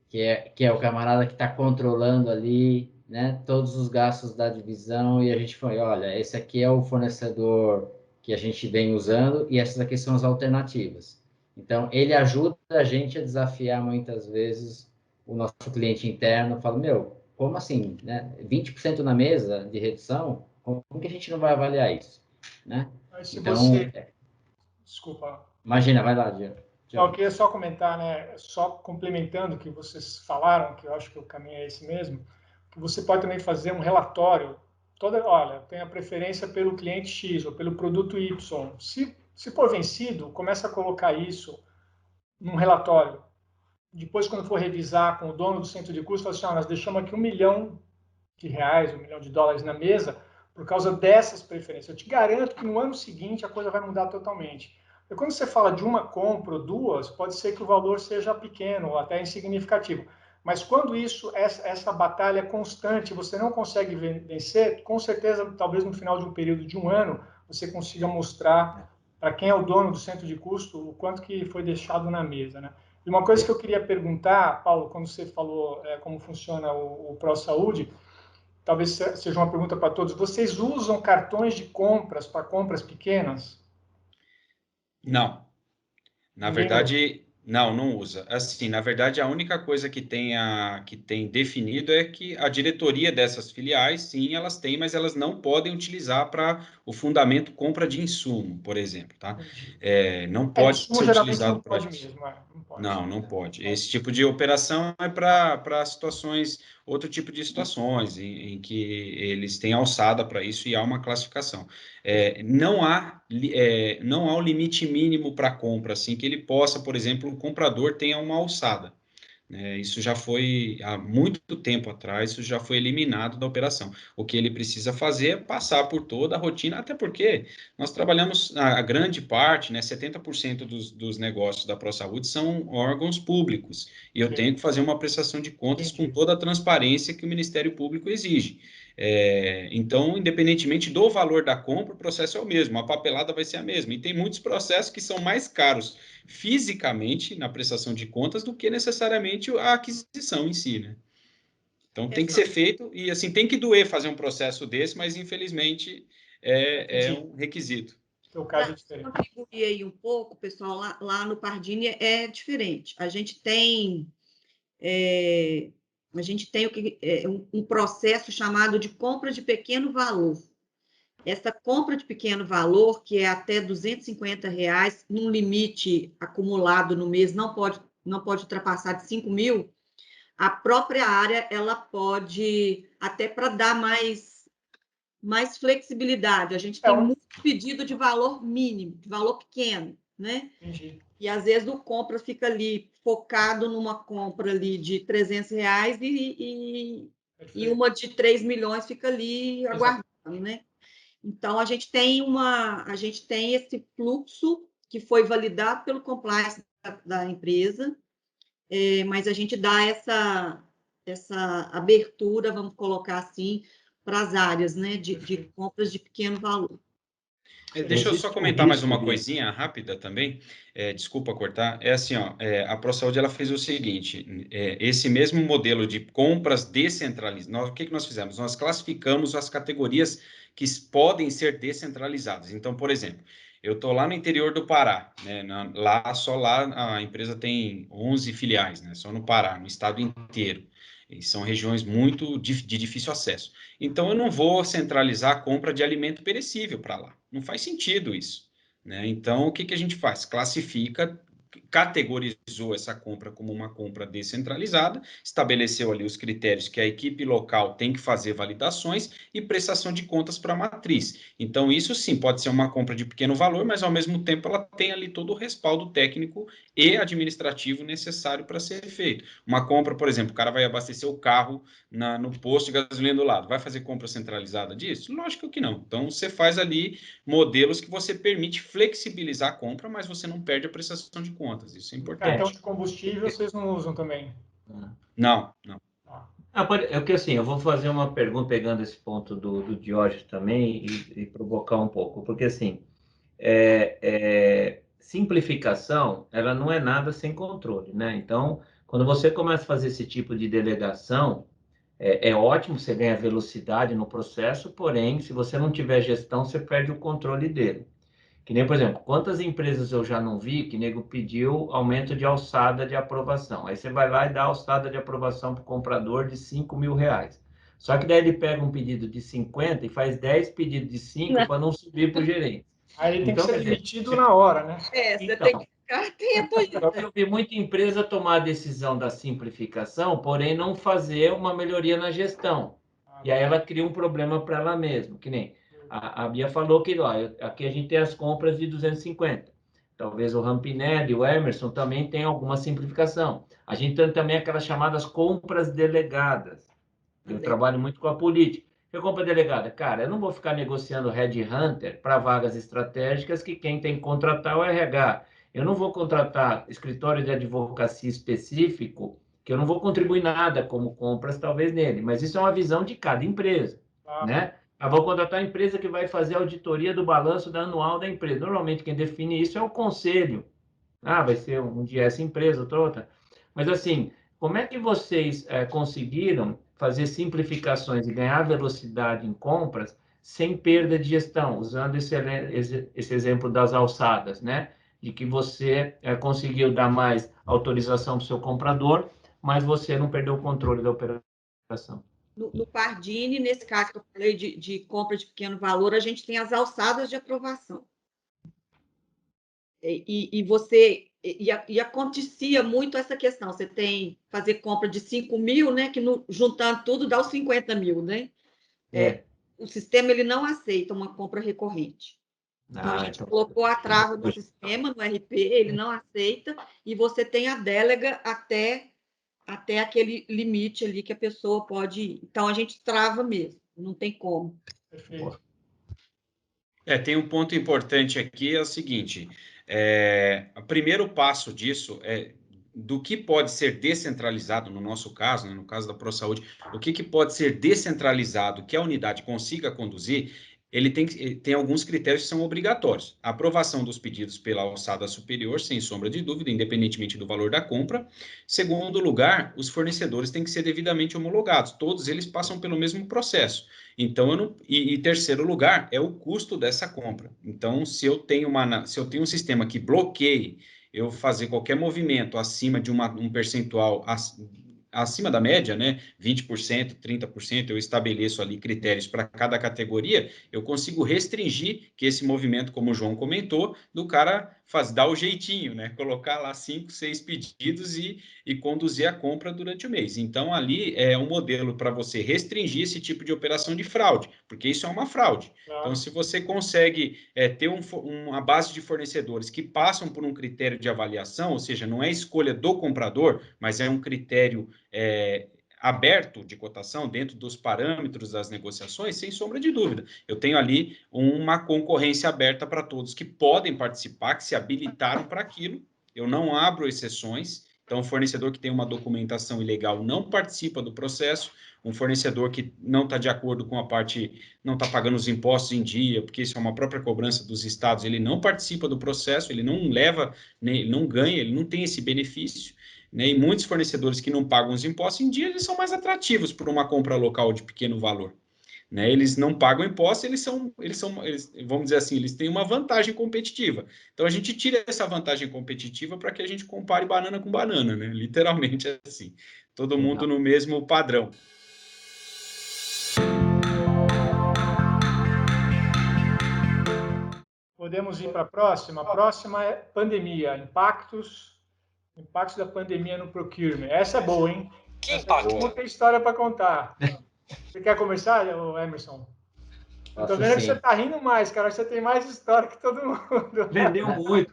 que é o camarada que está controlando ali, né, todos os gastos da divisão, e a gente foi, olha, esse aqui é o fornecedor que a gente vem usando e essas aqui são as alternativas. Então, ele ajuda a gente a desafiar muitas vezes o nosso cliente interno, fala, meu, como assim, né? 20% na mesa de redução, como que a gente não vai avaliar isso, né? Mas se Então, você... Desculpa. imagina, vai lá, Diego. Eu queria só comentar, né, só complementando o que vocês falaram, que eu acho que o caminho é esse mesmo, que você pode também fazer um relatório. Olha, tem a preferência pelo cliente X ou pelo produto Y. Se for vencido, começa a colocar isso num relatório. Depois, quando for revisar com o dono do centro de custo, fala assim, nós deixamos aqui R$1 milhão, R$1 milhão na mesa por causa dessas preferências. Eu te garanto que no ano seguinte a coisa vai mudar totalmente. E quando você fala de uma compra ou duas, pode ser que o valor seja pequeno ou até insignificativo. Mas quando essa batalha é constante, você não consegue vencer, com certeza, talvez no final de um período de um ano, você consiga mostrar para quem é o dono do centro de custo o quanto que foi deixado na mesa, né? E uma coisa que eu queria perguntar, Paulo, quando você falou como funciona o ProSaúde, talvez seja uma pergunta para todos. Vocês usam cartões de compras para compras pequenas? Não. Na verdade, não usa. Assim, na verdade, a única coisa que tem definido é que a diretoria dessas filiais, sim, elas têm, mas elas não podem utilizar para o fundamento compra de insumo, por exemplo, tá? Não pode Insumo ser geralmente não utilizado para pode isso. mesmo, não pode. Não pode. Esse tipo de operação é para situações, outro tipo de situações em que eles têm alçada para isso e há uma classificação. Não há o limite mínimo para compra, assim que ele possa, por exemplo, o comprador tenha uma alçada. Isso já foi, há muito tempo atrás, isso já foi eliminado da operação. O que ele precisa fazer é passar por toda a rotina, até porque nós trabalhamos, a grande parte, 70% dos negócios da ProSaúde são órgãos públicos, e eu tenho que fazer uma prestação de contas com toda a transparência que o Ministério Público exige. Então, independentemente do valor da compra, o processo é o mesmo, a papelada vai ser a mesma, e tem muitos processos que são mais caros fisicamente na prestação de contas do que necessariamente a aquisição em si, né? Então tem que ser feito e assim tem que doer fazer um processo desse, mas infelizmente é um requisito. O caso é diferente. Contribuir aí um pouco, pessoal, lá no Pardini é diferente. A gente tem um processo chamado de compra de pequeno valor. Essa compra de pequeno valor, que é até R$250, num limite acumulado no mês, não pode ultrapassar de 5 mil, a própria área ela pode, até para dar mais flexibilidade, a gente tem muito pedido de valor mínimo, de valor pequeno, né? Entendi. E às vezes o compra fica ali focado numa compra ali de R$300 e uma de 3 milhões fica ali aguardando, né? Então, a gente tem esse fluxo que foi validado pelo compliance da empresa, mas a gente dá essa abertura, vamos colocar assim, para as áreas, né, de compras de pequeno valor. Deixa eu só comentar mais uma risco coisinha rápida também. Desculpa cortar. É assim, ó, a ProSaúde ela fez o seguinte: esse mesmo modelo de compras descentralizadas. O que nós fizemos? Nós classificamos as categorias que podem ser descentralizadas. Então, por exemplo, eu estou lá no interior do Pará, né? Só lá a empresa tem 11 filiais, né? Só no Pará, no estado inteiro. E são regiões muito de difícil acesso. Então, eu não vou centralizar a compra de alimento perecível para lá. Não faz sentido isso, né? Então, o que a gente faz? Classifica, categorizou essa compra como uma compra descentralizada, estabeleceu ali os critérios que a equipe local tem que fazer validações e prestação de contas para a matriz. Então, isso sim pode ser uma compra de pequeno valor, mas ao mesmo tempo ela tem ali todo o respaldo técnico e administrativo necessário para ser feito. Uma compra, por exemplo, o cara vai abastecer o carro no posto de gasolina do lado. Vai fazer compra centralizada disso? Lógico que não. Então, você faz ali modelos que você permite flexibilizar a compra, mas você não perde a prestação de contas. Isso é importante. Cartão de combustível vocês não usam também? Não. Porque assim, eu vou fazer uma pergunta pegando esse ponto do Diógenes também e provocar um pouco, porque assim, simplificação, ela não é nada sem controle, né? Então, quando você começa a fazer esse tipo de delegação, é ótimo, você ganha velocidade no processo, porém, se você não tiver gestão, você perde o controle dele. Que nem, por exemplo, quantas empresas eu já não vi que nego pediu aumento de alçada de aprovação. Aí você vai lá e dá alçada de aprovação para o comprador de R$ 5.000. Só que daí ele pega um pedido de 50 e faz 10 pedidos de 5 para não subir para o gerente. Aí ele tem Então, que ser quer dizer, demitido na hora, né? Você então, tem que ficar atento a isso. eu vi muita empresa tomar a decisão da simplificação, porém não fazer uma melhoria na gestão. E aí ela cria um problema para ela mesma, que nem a Bia falou que ó, aqui a gente tem as compras de 250. Talvez o Rampinelli, o Emerson também tenham alguma simplificação. A gente tem também aquelas chamadas compras delegadas. Eu trabalho muito com a política. Eu compra delegada, cara, eu não vou ficar negociando headhunter para vagas estratégicas que quem tem que contratar é o RH. Eu não vou contratar escritório de advocacia específico, que eu não vou contribuir nada como compras, talvez nele, mas isso é uma visão de cada empresa, né? Eu vou contratar a empresa que vai fazer a auditoria do balanço da anual da empresa. Normalmente quem define isso é o conselho. Vai ser um dia essa empresa, outra. Mas assim, como é que vocês conseguiram fazer simplificações e ganhar velocidade em compras sem perda de gestão, usando esse exemplo das alçadas, né? De que você conseguiu dar mais autorização para o seu comprador, mas você não perdeu o controle da operação. No Pardini, nesse caso que eu falei de compra de pequeno valor, a gente tem as alçadas de aprovação. E acontecia muito essa questão. Você tem fazer compra de 5.000, né? Que juntando tudo dá os 50.000, né? O sistema ele não aceita uma compra recorrente. Então, a gente colocou a trava no sistema, no RP, ele não aceita, e você tem a délega até aquele limite ali que a pessoa pode ir. Então, a gente trava mesmo, não tem como. Perfeito. Tem um ponto importante aqui, é o seguinte, o primeiro passo disso é do que pode ser descentralizado, no nosso caso, né, no caso da ProSaúde, o que pode ser descentralizado, que a unidade consiga conduzir, ele tem alguns critérios que são obrigatórios. A aprovação dos pedidos pela alçada superior, sem sombra de dúvida, independentemente do valor da compra. Segundo lugar, os fornecedores têm que ser devidamente homologados. Todos eles passam pelo mesmo processo. Então, terceiro lugar, é o custo dessa compra. Então, se eu tenho um sistema que bloqueie eu fazer qualquer movimento acima de um percentual acima da média, né, 20%, 30%, eu estabeleço ali critérios para cada categoria, eu consigo restringir que esse movimento, como o João comentou, do cara dar o jeitinho, né, colocar lá 5, 6 pedidos e conduzir a compra durante o mês. Então, ali é um modelo para você restringir esse tipo de operação de fraude, porque isso é uma fraude. Claro. Então, se você consegue ter uma base de fornecedores que passam por um critério de avaliação, ou seja, não é escolha do comprador, mas é um critério aberto de cotação dentro dos parâmetros das negociações, sem sombra de dúvida. Eu tenho ali uma concorrência aberta para todos que podem participar, que se habilitaram para aquilo. Eu não abro exceções Então, um fornecedor que tem uma documentação ilegal não participa do processo, um fornecedor que não está de acordo com a parte, não está pagando os impostos em dia, porque isso é uma própria cobrança dos estados, ele não participa do processo, ele não leva, ele não ganha, ele não tem esse benefício, né? E muitos fornecedores que não pagam os impostos em dia, eles são mais atrativos por uma compra local de pequeno valor. Né, eles não pagam imposto, eles vamos dizer assim, eles têm uma vantagem competitiva. Então, a gente tira essa vantagem competitiva para que a gente compare banana com banana, né? Literalmente é assim. Todo mundo no mesmo padrão. Podemos ir para a próxima? A próxima é pandemia, impactos da pandemia no procurement. Essa é boa, hein? Que Essa impacto? não tem história para contar. Você quer começar, Emerson? Eu tô vendo que você tá rindo mais, cara. Você tem mais história que todo mundo. Vendeu muito.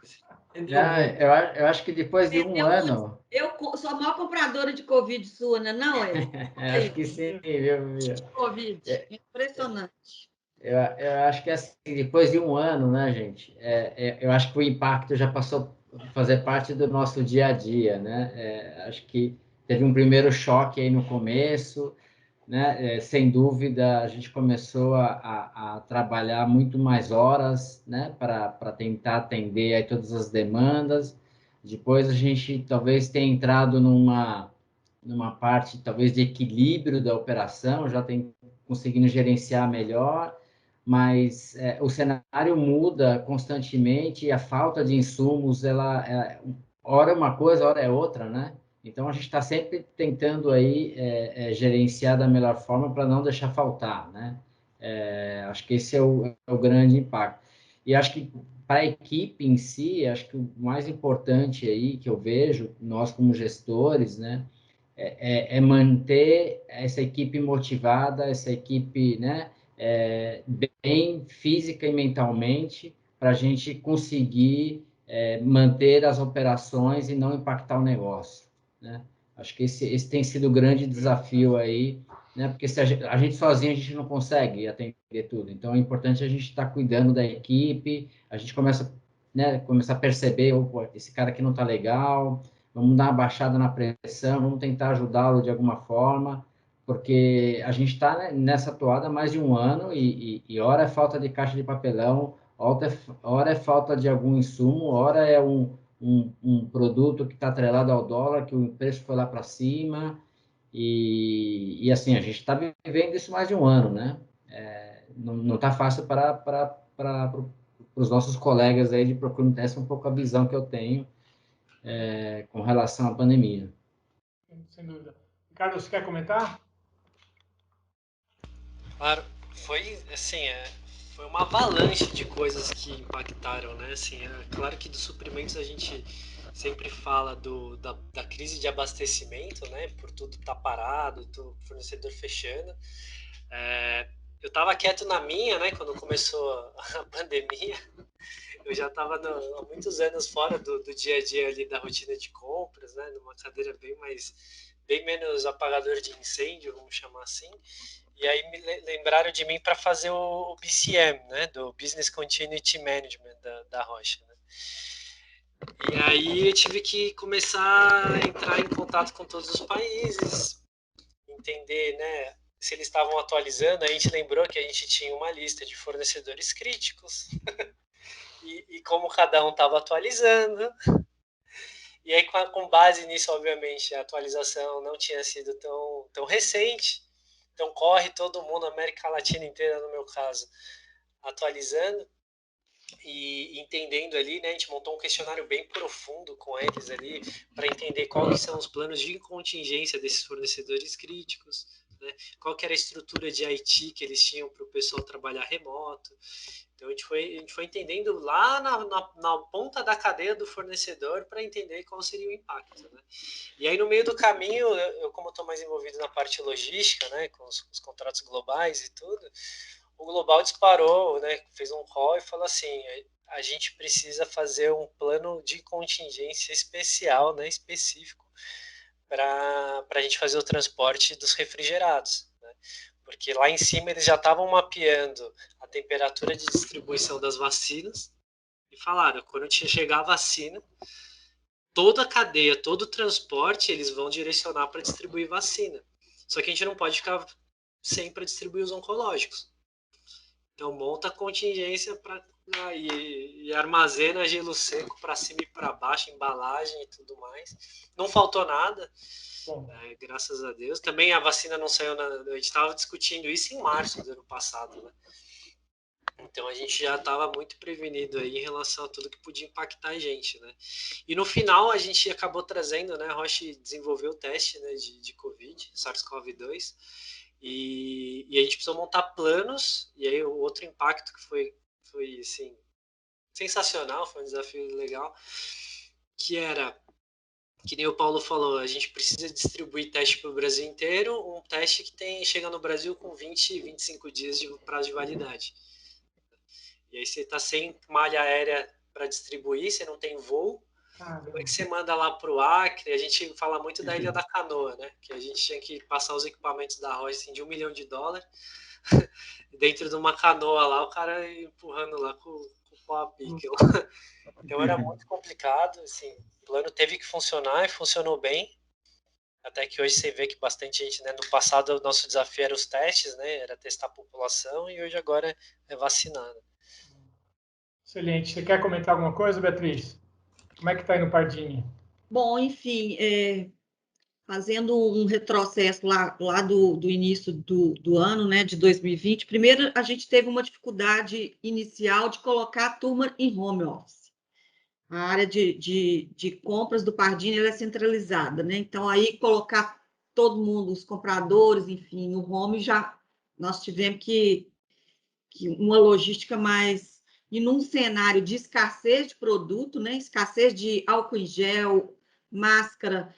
Eu acho que depois de um ano... Eu sou a maior compradora de Covid sua, né? Não é? Acho que sim, viu? Covid. Impressionante. Eu acho que assim, depois de um ano, né, gente? Eu acho que o impacto já passou a fazer parte do nosso dia a dia, né? Acho que teve um primeiro choque aí no começo, né? Sem dúvida, a gente começou a trabalhar muito mais horas, né? Para tentar atender aí todas as demandas. Depois a gente talvez tenha entrado numa parte talvez de equilíbrio da operação, já tem conseguindo gerenciar melhor, mas o cenário muda constantemente e a falta de insumos, hora é uma coisa, hora é outra, né? Então, a gente está sempre tentando aí gerenciar da melhor forma para não deixar faltar, né? Acho que esse é o grande impacto. E acho que para a equipe em si, acho que o mais importante aí que eu vejo, nós como gestores, né? Manter essa equipe motivada, essa equipe, né? Bem física e mentalmente, para a gente conseguir manter as operações e não impactar o negócio, né? Acho que esse tem sido o grande desafio aí, né? Porque se a gente sozinho a gente não consegue atender tudo. Então é importante a gente estar cuidando da equipe, a gente começa a perceber, opa, esse cara aqui não está legal, vamos dar uma baixada na pressão, vamos tentar ajudá-lo de alguma forma, porque a gente está nessa toada há mais de um ano e hora é falta de caixa de papelão, hora é falta de algum insumo, hora é um produto que está atrelado ao dólar, que o preço foi lá para cima, e assim, a gente está vivendo isso mais de um ano, né? Não está fácil para os nossos colegas aí de procurement, essa é um pouco a visão que eu tenho com relação à pandemia. Sem dúvida. Ricardo, você quer comentar? Claro, foi assim, foi uma avalanche de coisas que impactaram, né? Assim, claro que dos suprimentos a gente sempre fala da crise de abastecimento, né? Por tudo estar parado, o fornecedor fechando. Eu estava quieto na minha, né? Quando começou a pandemia, eu já estava há muitos anos fora do dia a dia ali da rotina de compras, né? Numa cadeira bem menos apagador de incêndio, vamos chamar assim. E aí me lembraram de mim para fazer o BCM, né, do Business Continuity Management da Rocha. Né? E aí eu tive que começar a entrar em contato com todos os países, entender, né, se eles estavam atualizando. A gente lembrou que a gente tinha uma lista de fornecedores críticos e como cada um estava atualizando. E aí, com base nisso, obviamente, a atualização não tinha sido tão recente. Então, corre todo mundo, América Latina inteira, no meu caso, atualizando e entendendo ali, né? A gente montou um questionário bem profundo com eles ali para entender quais são os planos de contingência desses fornecedores críticos, né? Qual que era a estrutura de IT que eles tinham para o pessoal trabalhar remoto. Então, a gente foi entendendo lá na ponta da cadeia do fornecedor para entender qual seria o impacto, né? E aí, no meio do caminho, eu como estou mais envolvido na parte logística, né, com os contratos globais e tudo, o Global disparou, né, fez um call e falou assim, a gente precisa fazer um plano de contingência especial, né, específico, para a gente fazer o transporte dos refrigerados, né? Porque lá em cima eles já estavam mapeando a temperatura de distribuição das vacinas e falaram, quando chegar a vacina, toda a cadeia, todo o transporte, eles vão direcionar para distribuir vacina. Só que a gente não pode ficar sem para distribuir os oncológicos. Então monta a contingência e armazena gelo seco para cima e para baixo, embalagem e tudo mais. Não faltou nada, graças a Deus. Também a vacina não saiu, a gente estava discutindo isso em março do ano passado, né? Então a gente já estava muito prevenido aí em relação a tudo que podia impactar a gente, né? E no final a gente acabou trazendo, né? A Roche desenvolveu o teste, né, de Covid, SARS-CoV-2, e a gente precisou montar planos, e aí o outro impacto que foi assim, sensacional, foi um desafio legal, que era, que nem o Paulo falou, a gente precisa distribuir teste para o Brasil inteiro, um teste que chega no Brasil com 20, 25 dias de prazo de validade. E aí você está sem malha aérea para distribuir, você não tem voo. Como é que você manda lá para o Acre? A gente fala muito da Ilha da Canoa, né? Que a gente tinha que passar os equipamentos da Roche assim, de $1 milhão. Dentro de uma canoa lá, o cara empurrando lá com o pau a pique. Então era muito complicado, assim. O plano teve que funcionar e funcionou bem. Até que hoje você vê que bastante gente, né? No passado o nosso desafio era os testes, né? Era testar a população, e hoje agora é vacinar, né? Excelente. Você quer comentar alguma coisa, Beatriz? Como é que está aí no Pardini? Bom, enfim, fazendo um retrocesso lá do início do ano, né, de 2020, primeiro a gente teve uma dificuldade inicial de colocar a turma em home office. A área de compras do Pardini ela é centralizada, né? Então, aí colocar todo mundo, os compradores, enfim, no home, já nós tivemos que uma logística mais... E num cenário de escassez de produto, né? Escassez de álcool em gel, máscara,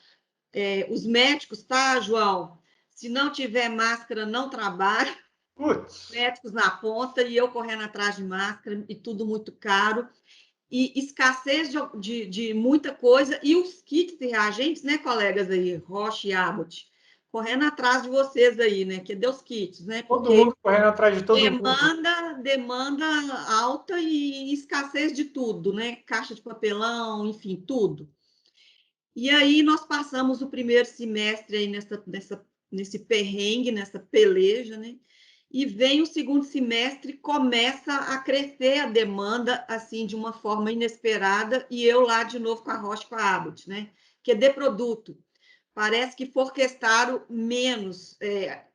os médicos, tá, João? Se não tiver máscara, não trabalha. Putz. Médicos na ponta e eu correndo atrás de máscara e tudo muito caro. E escassez de muita coisa, e os kits e reagentes, né, colegas aí, Roche e Abbott, correndo atrás de vocês aí, né, que deu os kits, né, todo mundo correndo atrás de todo mundo. Demanda alta e escassez de tudo, né, caixa de papelão, enfim, tudo. E aí nós passamos o primeiro semestre aí nesse perrengue, nessa peleja, né, e vem o segundo semestre, começa a crescer a demanda, assim, de uma forma inesperada, e eu lá de novo com a Roche, com a Abbott, né? Que é de produto. Parece que orquestraram menos,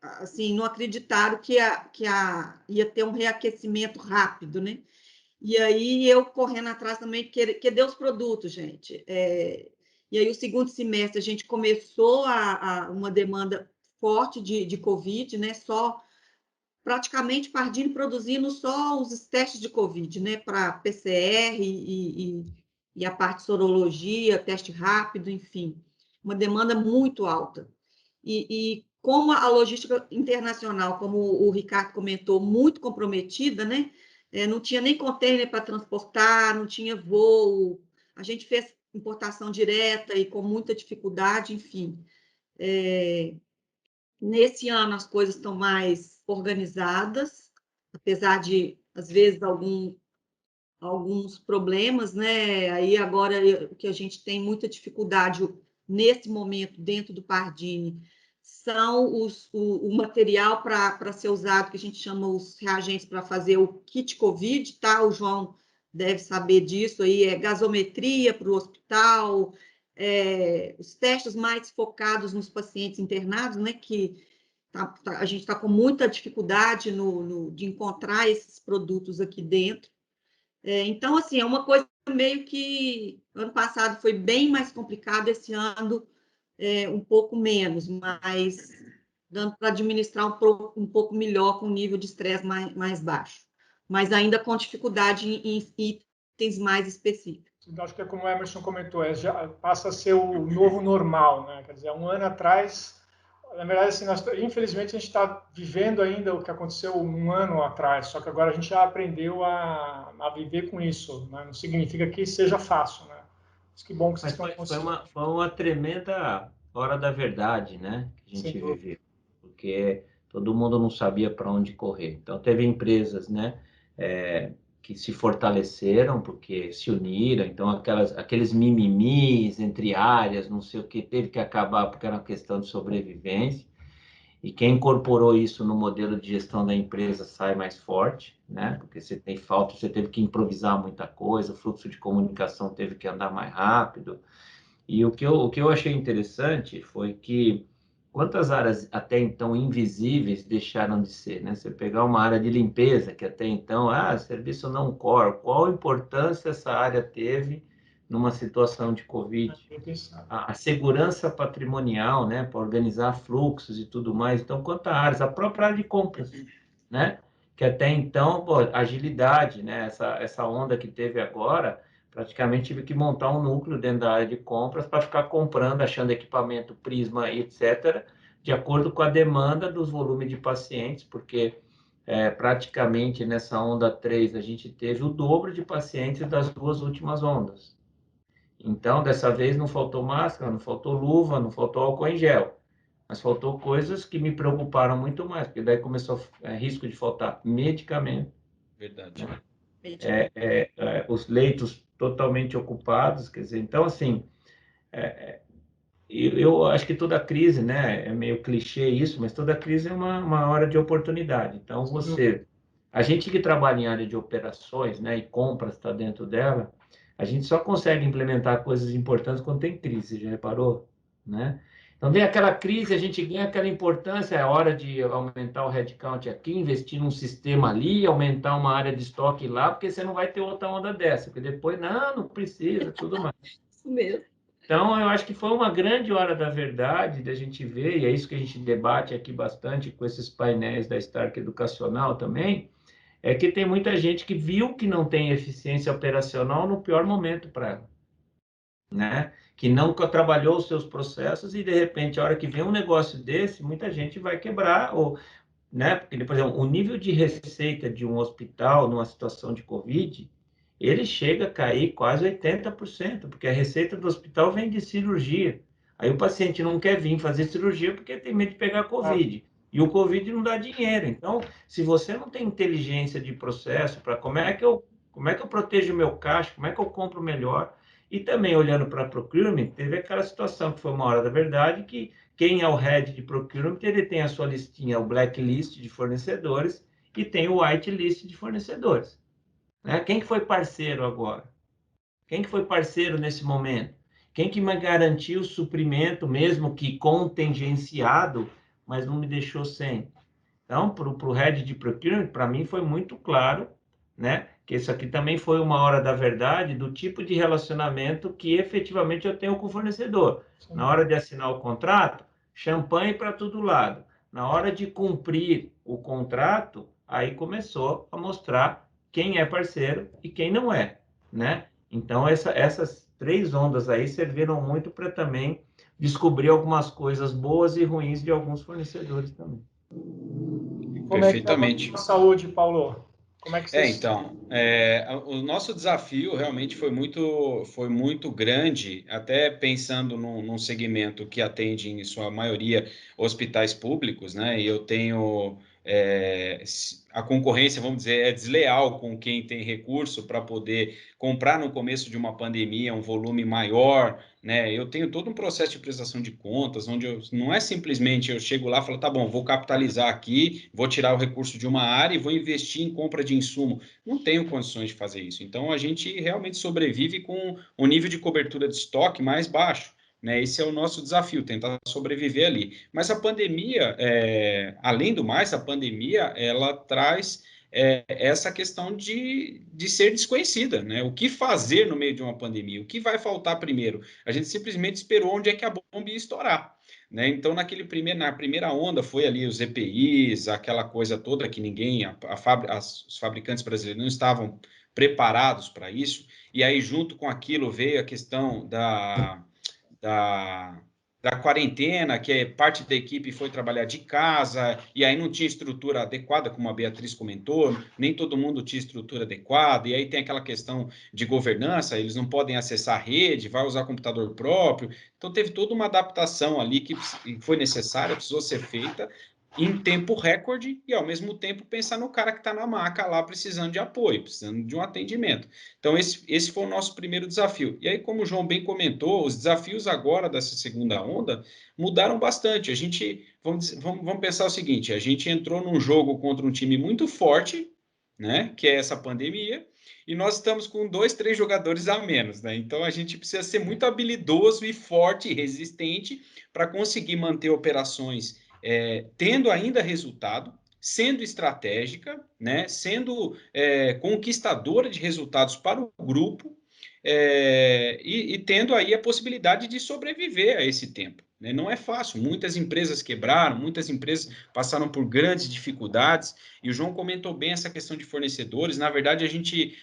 assim, não acreditaram que ia ter um reaquecimento rápido, né? E aí eu correndo atrás também, que deu os produtos, gente. E aí o segundo semestre a gente começou uma demanda forte de Covid, né? Praticamente Pardini produzindo só os testes de Covid, né, para PCR e a parte de sorologia, teste rápido, enfim, uma demanda muito alta. E como a logística internacional, como o Ricardo comentou, muito comprometida, né, não tinha nem container para transportar, não tinha voo, a gente fez importação direta e com muita dificuldade, enfim. Nesse ano as coisas estão mais organizadas, apesar de, às vezes, alguns problemas, né? Aí agora o que a gente tem muita dificuldade nesse momento dentro do Pardini são o material para ser usado, que a gente chama os reagentes para fazer o kit COVID, tá? O João deve saber disso aí, gasometria para o hospital, os testes mais focados nos pacientes internados, né? Que a gente está com muita dificuldade de encontrar esses produtos aqui dentro. Então, assim, é uma coisa meio que ano passado foi bem mais complicado, esse ano um pouco menos, mas dando para administrar um pouco melhor, com um nível de estresse mais baixo, mas ainda com dificuldade em itens mais específicos. Então, acho que é como o Emerson comentou, já passa a ser o novo normal, né? Quer dizer, um ano atrás, na verdade, assim, infelizmente, a gente está vivendo ainda o que aconteceu um ano atrás, só que agora a gente já aprendeu a viver com isso, né? Não significa que seja fácil, né? Mas que bom que vocês estão conseguindo. Foi uma tremenda hora da verdade, né? Que a gente viveu, porque todo mundo não sabia para onde correr. Então, teve empresas, né? que se fortaleceram, porque se uniram, então aqueles mimimis entre áreas, não sei o que, teve que acabar porque era uma questão de sobrevivência, e quem incorporou isso no modelo de gestão da empresa sai mais forte, né? Porque você tem falta, você teve que improvisar muita coisa, o fluxo de comunicação teve que andar mais rápido, e o que eu achei interessante foi que quantas áreas até então invisíveis deixaram de ser, né? Você pegar uma área de limpeza, que até então, serviço não core, qual importância essa área teve numa situação de Covid? A segurança patrimonial, né? Para organizar fluxos e tudo mais. Então, quantas áreas? A própria área de compras, né? Que até então, pô, agilidade, né? Essa onda que teve agora, praticamente tive que montar um núcleo dentro da área de compras para ficar comprando, achando equipamento, prisma, etc., de acordo com a demanda dos volumes de pacientes, porque praticamente nessa onda 3 a gente teve o dobro de pacientes das duas últimas ondas. Então, dessa vez não faltou máscara, não faltou luva, não faltou álcool em gel, mas faltou coisas que me preocuparam muito mais, porque daí começou risco de faltar medicamento. Verdade. Os leitos totalmente ocupados, quer dizer, então, assim, eu acho que toda crise, né, é meio clichê isso, mas toda crise é uma hora de oportunidade. Então, a gente que trabalha em área de operações, né, e compras está dentro dela, a gente só consegue implementar coisas importantes quando tem crise, já reparou? Né? Então, vem aquela crise, a gente ganha aquela importância, é hora de aumentar o headcount aqui, investir num sistema ali, aumentar uma área de estoque lá, porque você não vai ter outra onda dessa, porque depois, não precisa, tudo mais. Isso mesmo. Então, eu acho que foi uma grande hora da verdade da gente ver, e é isso que a gente debate aqui bastante com esses painéis da Stark Educacional também, é que tem muita gente que viu que não tem eficiência operacional no pior momento para ela, né? Que nunca trabalhou os seus processos e, de repente, a hora que vem um negócio desse, muita gente vai quebrar, ou, né? Porque, por exemplo, o nível de receita de um hospital numa situação de Covid, ele chega a cair quase 80%, porque a receita do hospital vem de cirurgia. Aí o paciente não quer vir fazer cirurgia porque tem medo de pegar Covid. E o Covid não dá dinheiro. Então, se você não tem inteligência de processo para como é que eu protejo o meu caixa, como é que eu compro melhor, e também olhando para procurement, teve aquela situação que foi uma hora da verdade, que quem é o head de procurement, ele tem a sua listinha, o blacklist de fornecedores, e tem o whitelist de fornecedores. Né? Quem que foi parceiro agora? Quem que foi parceiro nesse momento? Quem que me garantiu o suprimento, mesmo que contingenciado, mas não me deixou sem? Então, para o head de procurement, para mim foi muito claro, né, que isso aqui também foi uma hora da verdade do tipo de relacionamento que efetivamente eu tenho com o fornecedor. Sim. Na hora de assinar o contrato, champanhe para todo lado. Na hora de cumprir o contrato, aí começou a mostrar quem é parceiro e quem não é, né? Então, essas 3 ondas aí serviram muito para também descobrir algumas coisas boas e ruins de alguns fornecedores também. Como Perfeitamente. É que tá a saúde, Paulo? Como é que vocês... Então, o nosso desafio realmente foi muito grande, até pensando num segmento que atende, em sua maioria, hospitais públicos, né? E eu tenho... a concorrência, vamos dizer, é desleal com quem tem recurso para poder comprar no começo de uma pandemia um volume maior, né? Eu tenho todo um processo de prestação de contas, onde não é simplesmente eu chego lá e falo, tá bom, vou capitalizar aqui, vou tirar o recurso de uma área e vou investir em compra de insumo. Não tenho condições de fazer isso. Então, a gente realmente sobrevive com um nível de cobertura de estoque mais baixo. Né, esse é o nosso desafio, tentar sobreviver ali. Mas a pandemia, além do mais, a pandemia, ela traz essa questão de ser desconhecida, né? O que fazer no meio de uma pandemia? O que vai faltar primeiro? A gente simplesmente esperou onde é que a bomba ia estourar. Né? Então, na primeira onda, foi ali os EPIs, aquela coisa toda que ninguém, os fabricantes brasileiros não estavam preparados para isso, e aí junto com aquilo veio a questão da quarentena, que parte da equipe foi trabalhar de casa, e aí não tinha estrutura adequada, como a Beatriz comentou, nem todo mundo tinha estrutura adequada, e aí tem aquela questão de governança, eles não podem acessar a rede, vai usar computador próprio, então teve toda uma adaptação ali que foi necessária, precisou ser feita, em tempo recorde e, ao mesmo tempo, pensar no cara que está na maca lá precisando de apoio, precisando de um atendimento. Então, esse foi o nosso primeiro desafio. E aí, como o João bem comentou, os desafios agora dessa segunda onda mudaram bastante. A gente, vamos pensar o seguinte, a gente entrou num jogo contra um time muito forte, né, que é essa pandemia, e nós estamos com 2, 3 jogadores a menos, né? Então, a gente precisa ser muito habilidoso e forte e resistente para conseguir manter operações tendo ainda resultado, sendo estratégica, né, sendo conquistadora de resultados para o grupo e tendo aí a possibilidade de sobreviver a esse tempo. Né? Não é fácil, muitas empresas quebraram, muitas empresas passaram por grandes dificuldades, e o João comentou bem essa questão de fornecedores. Na verdade, a gente,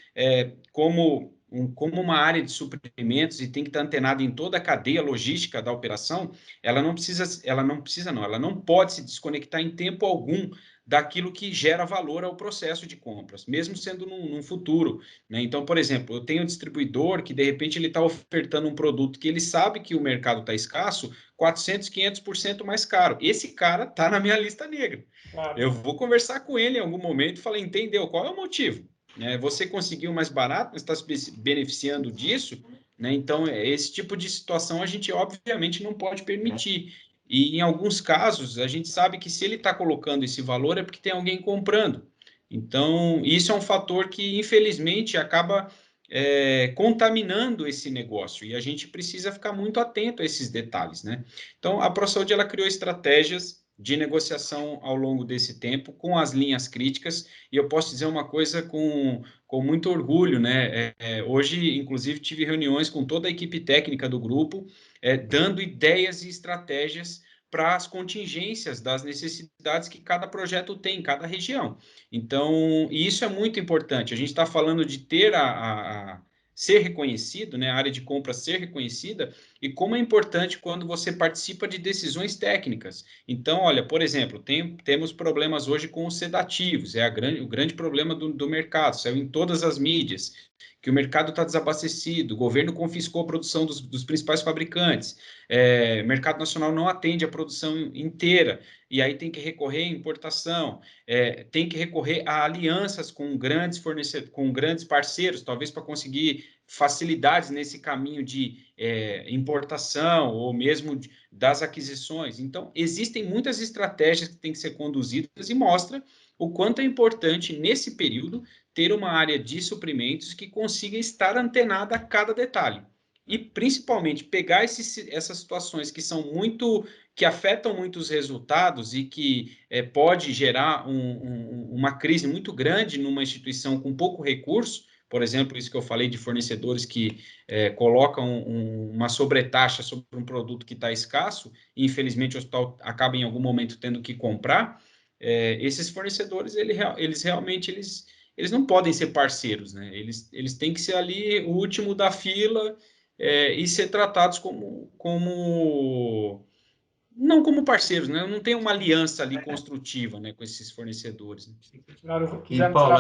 como uma área de suprimentos e tem que estar antenado em toda a cadeia logística da operação, ela não pode se desconectar em tempo algum daquilo que gera valor ao processo de compras, mesmo sendo num futuro. Né? Então, por exemplo, eu tenho um distribuidor que, de repente, ele está ofertando um produto que ele sabe que o mercado está escasso, 400%, 500% mais caro. Esse cara está na minha lista negra. Claro. Eu vou conversar com ele em algum momento e falar, entendeu? Qual é o motivo? Você conseguiu mais barato, mas está se beneficiando disso? Né? Então, esse tipo de situação a gente, obviamente, não pode permitir. E, em alguns casos, a gente sabe que se ele está colocando esse valor é porque tem alguém comprando. Então, isso é um fator que, infelizmente, acaba contaminando esse negócio. E a gente precisa ficar muito atento a esses detalhes. Né? Então, a ProSaúde, ela criou estratégias de negociação ao longo desse tempo, com as linhas críticas, e eu posso dizer uma coisa com muito orgulho, né? Hoje, inclusive, tive reuniões com toda a equipe técnica do grupo, dando ideias e estratégias para as contingências das necessidades que cada projeto tem, cada região. Então, e isso é muito importante. A gente está falando de ter ser reconhecido, né, a área de compra ser reconhecida, e como é importante quando você participa de decisões técnicas. Então, olha, por exemplo, temos problemas hoje com os sedativos, o grande problema do mercado, saiu em todas as mídias, que o mercado está desabastecido, o governo confiscou a produção dos principais fabricantes, o mercado nacional não atende a produção inteira, e aí tem que recorrer à importação, tem que recorrer a alianças com grandes fornecedores, com grandes parceiros, talvez para conseguir facilidades nesse caminho de importação ou mesmo das aquisições. Então, existem muitas estratégias que têm que ser conduzidas e mostra o quanto é importante, nesse período, ter uma área de suprimentos que consiga estar antenada a cada detalhe. E, principalmente, pegar essas situações que são que afetam muito os resultados e que pode gerar uma crise muito grande numa instituição com pouco recurso, por exemplo, isso que eu falei de fornecedores que colocam uma sobretaxa sobre um produto que está escasso, e infelizmente o hospital acaba em algum momento tendo que comprar, esses fornecedores, eles realmente não podem ser parceiros, né? Eles têm que ser ali o último da fila e ser tratados não como parceiros, né? Não tem uma aliança ali construtiva, né, com esses fornecedores. Né? E, Paulo,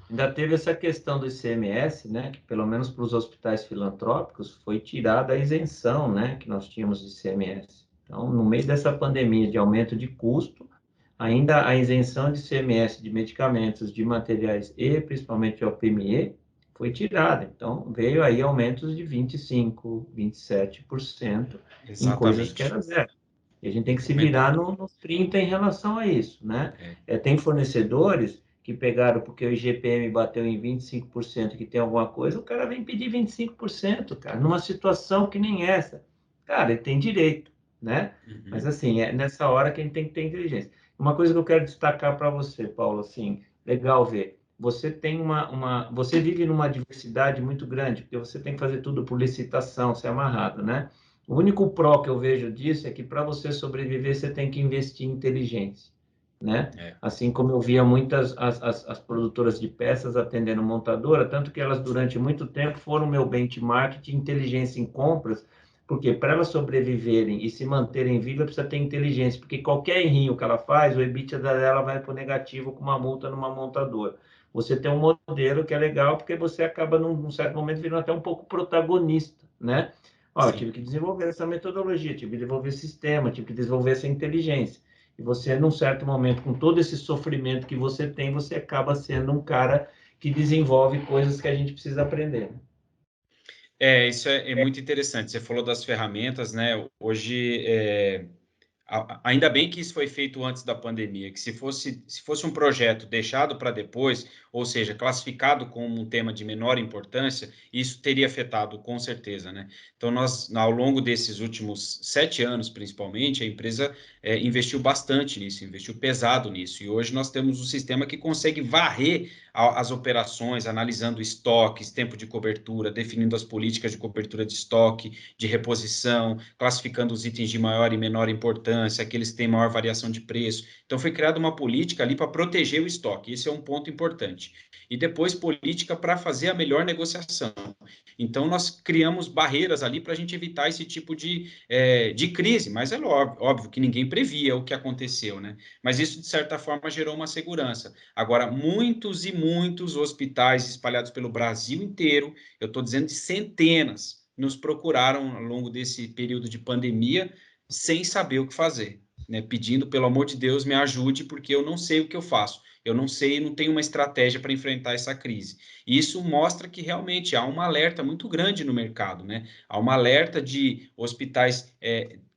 ainda teve essa questão do ICMS, né, que pelo menos para os hospitais filantrópicos foi tirada a isenção, né, que nós tínhamos de ICMS. Então, no meio dessa pandemia de aumento de custo, ainda a isenção de ICMS de medicamentos, de materiais e principalmente de OPME foi tirada. Então, veio aí aumentos de 25%, 27% em coisas que era zero. E a gente tem que se virar nos 30% em relação a isso, né? Tem fornecedores que pegaram porque o IGPM bateu em 25%, que tem alguma coisa, o cara vem pedir 25%, cara, numa situação que nem essa. Cara, ele tem direito, né? Uhum. Mas, assim, é nessa hora que a gente tem que ter inteligência. Uma coisa que eu quero destacar para você, Paulo, assim, legal ver, você tem você vive numa diversidade muito grande, porque você tem que fazer tudo por licitação, ser amarrado, né? O único pró que eu vejo disso é que para você sobreviver, você tem que investir em inteligência, né? Assim como eu via muitas as produtoras de peças atendendo montadora, tanto que elas durante muito tempo foram meu benchmark de inteligência em compras, porque para elas sobreviverem e se manterem vivas, precisa ter inteligência, porque qualquer errinho que ela faz, o EBITDA dela vai para o negativo com uma multa numa montadora. Você tem um modelo que é legal, porque você acaba, num certo momento, virando até um pouco protagonista, né? Ó, eu tive que desenvolver essa metodologia, tive que desenvolver esse sistema, tive que desenvolver essa inteligência. E você, num certo momento, com todo esse sofrimento que você tem, você acaba sendo um cara que desenvolve coisas que a gente precisa aprender, né? Isso é muito interessante. Você falou das ferramentas, né? Hoje, ainda bem que isso foi feito antes da pandemia, que se fosse um projeto deixado para depois, ou seja, classificado como um tema de menor importância, isso teria afetado com certeza, né? Então, nós, ao longo desses últimos 7 anos, principalmente, a empresa investiu bastante nisso, investiu pesado nisso, e hoje nós temos um sistema que consegue varrer as operações, analisando estoques, tempo de cobertura, definindo as políticas de cobertura de estoque, de reposição, classificando os itens de maior e menor importância, aqueles que têm maior variação de preço. Então, foi criada uma política ali para proteger o estoque. Esse é um ponto importante. E depois, política para fazer a melhor negociação. Então, nós criamos barreiras ali para a gente evitar esse tipo de crise, mas é óbvio que ninguém previa o que aconteceu, né? Mas isso, de certa forma, gerou uma segurança. Agora, muitos e muitos hospitais espalhados pelo Brasil inteiro, eu estou dizendo de centenas, nos procuraram ao longo desse período de pandemia sem saber o que fazer, né? Pedindo, pelo amor de Deus, me ajude, porque eu não sei o que eu faço. Eu não sei, não tenho uma estratégia para enfrentar essa crise. E isso mostra que realmente há um alerta muito grande no mercado, né? Há um alerta de hospitais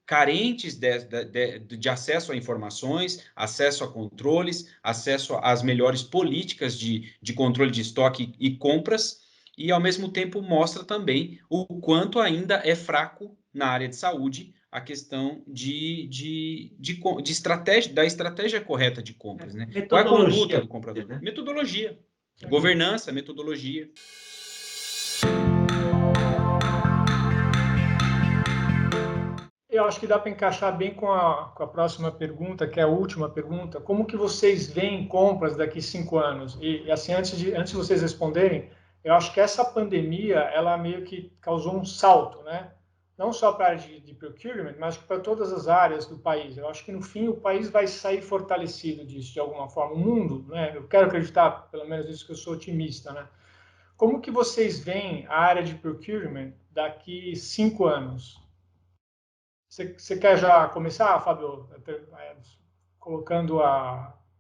carentes de acesso a informações, acesso a controles, acesso às melhores políticas de controle de estoque e compras, e ao mesmo tempo mostra também o quanto ainda é fraco na área de saúde a questão de estratégia, da estratégia correta de compras, né? Qual é a conduta do comprador? Né? Metodologia, governança, metodologia. Eu acho que dá para encaixar bem com a próxima pergunta, que é a última pergunta. Como que vocês veem compras daqui 5 anos? E assim, antes de vocês responderem, eu acho que essa pandemia, ela meio que causou um salto, né? Não só para a área de procurement, mas para todas as áreas do país. Eu acho que, no fim, o país vai sair fortalecido disso, de alguma forma. O mundo, né? Eu quero acreditar, pelo menos isso, que eu sou otimista, né? Como que vocês veem a área de procurement daqui 5 anos? Você quer já começar, Fábio,